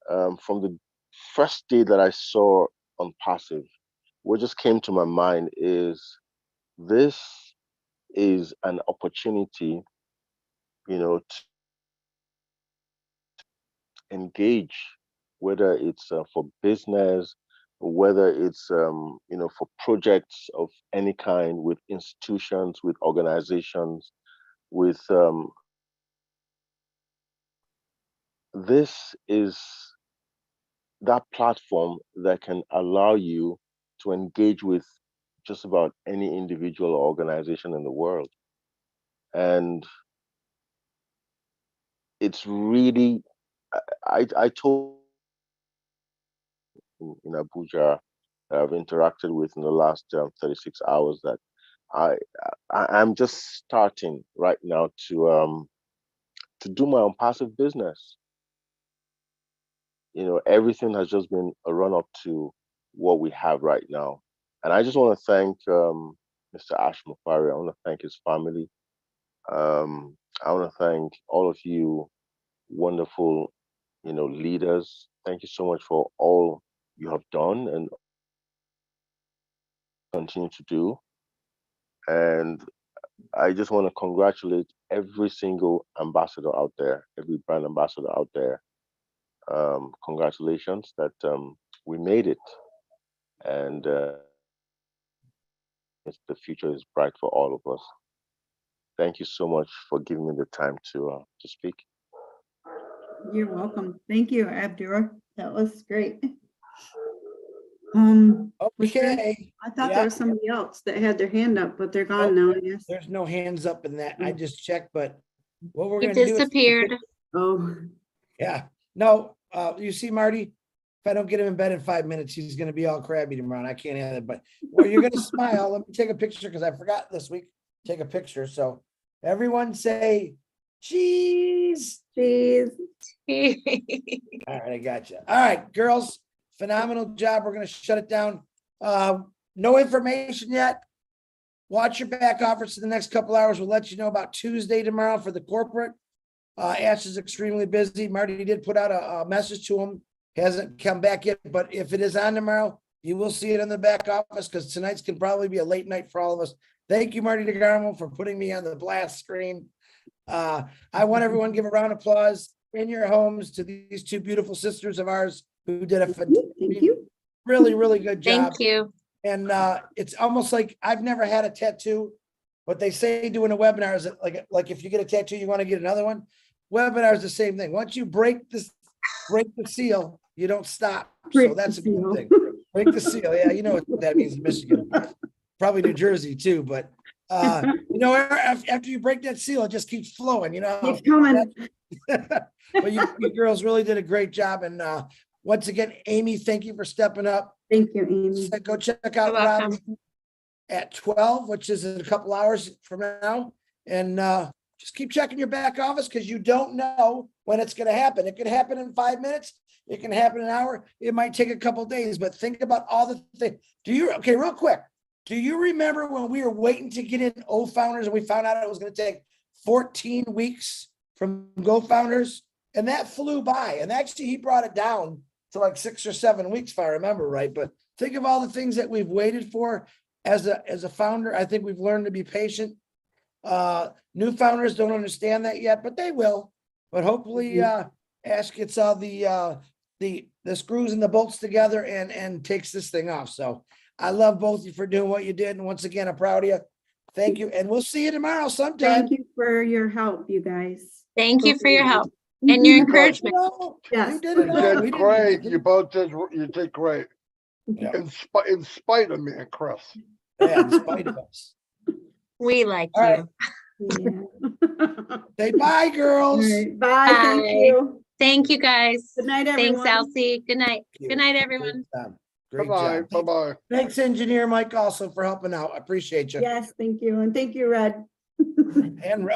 From the first day that I saw ONPASSIVE, what just came to my mind is this is an opportunity, you know, to engage, whether it's for business, whether it's you know, for projects of any kind, with institutions, with organizations, with this is that platform that can allow you to engage with just about any individual or organization in the world. And it's really, I told in Abuja that I've interacted with in the last 36 hours that I'm just starting right now to do my own passive business. You know, everything has just been a run up to what we have right now. And I just want to thank Mr. Ash Mufari. I want to thank his family. I want to thank all of you wonderful, you know, leaders. Thank you so much for all you have done and continue to do. And I just want to congratulate every single ambassador out there, every brand ambassador out there. Congratulations that we made it, and the future is bright for all of us. Thank you so much for giving me the time to speak. You're welcome. Thank you, Abdur. That was great. Okay. I thought there was somebody else that had their hand up, but they're gone now, I guess. There's no hands up in that. I just checked, but what we're He gonna do is. disappeared. Oh. Yeah, no, you see, Marty, if I don't get him in bed in 5 minutes, he's gonna be all crabby tomorrow. And I can't have it, but well, you're gonna smile. Let me take a picture because I forgot this week. Take a picture. So everyone say cheese. Cheese. All right, I got you. All right, girls, phenomenal job. We're gonna shut it down. No information yet. Watch your back office in the next couple hours. We'll let you know about Tuesday tomorrow for the corporate. Ash is extremely busy. Marty did put out a message to him. Hasn't come back yet, but if it is on tomorrow, you will see it in the back office because tonight's can probably be a late night for all of us. Thank you, Marty DeGarmo, for putting me on the blast screen. I want everyone to give a round of applause in your homes to these two beautiful sisters of ours who did a really, really good job. Thank you. And it's almost like I've never had a tattoo, but they say doing a webinar is like if you get a tattoo, you want to get another one. Webinar is the same thing. Once you break the seal, you don't stop. So that's a good thing. Break the seal. Yeah, you know what that means in Michigan. Probably New Jersey too, but you know, after you break that seal, it just keeps flowing, you know. Keeps coming. But you girls really did a great job. And once again, Amy, thank you for stepping up. Thank you, Amy. Go check out Rob at 12, which is in a couple hours from now. And just keep checking your back office because you don't know when it's going to happen. It could happen in 5 minutes. It can happen in an hour. It might take a couple of days, but think about all the things. Okay, real quick. Do you remember when we were waiting to get in O Founders and we found out it was going to take 14 weeks from Go Founders? And that flew by. And actually, he brought it down to like 6 or 7 weeks, if I remember right. But think of all the things that we've waited for as a founder. I think we've learned to be patient. New founders don't understand that yet, but they will. But hopefully, Ash gets all the screws and the bolts together and takes this thing off. So I love both of you for doing what you did. And once again, I'm proud of you. Thank you. And we'll see you tomorrow sometime. Thank you for your help, you guys. Thank you for your help and your encouragement. Yes. You did great. You both did. You did great. Yeah. In spite of me and Chris. Yeah, in spite of us. We like All you. Right. Say bye, girls. Right. Bye. Thank you. Thank you, guys. Good night, everyone. Thanks, Elsie. Good night. Good night, everyone. Great Bye-bye. job. Bye-bye. Thanks, Engineer Mike, also for helping out. I appreciate you. Yes, thank you. And thank you, Red. And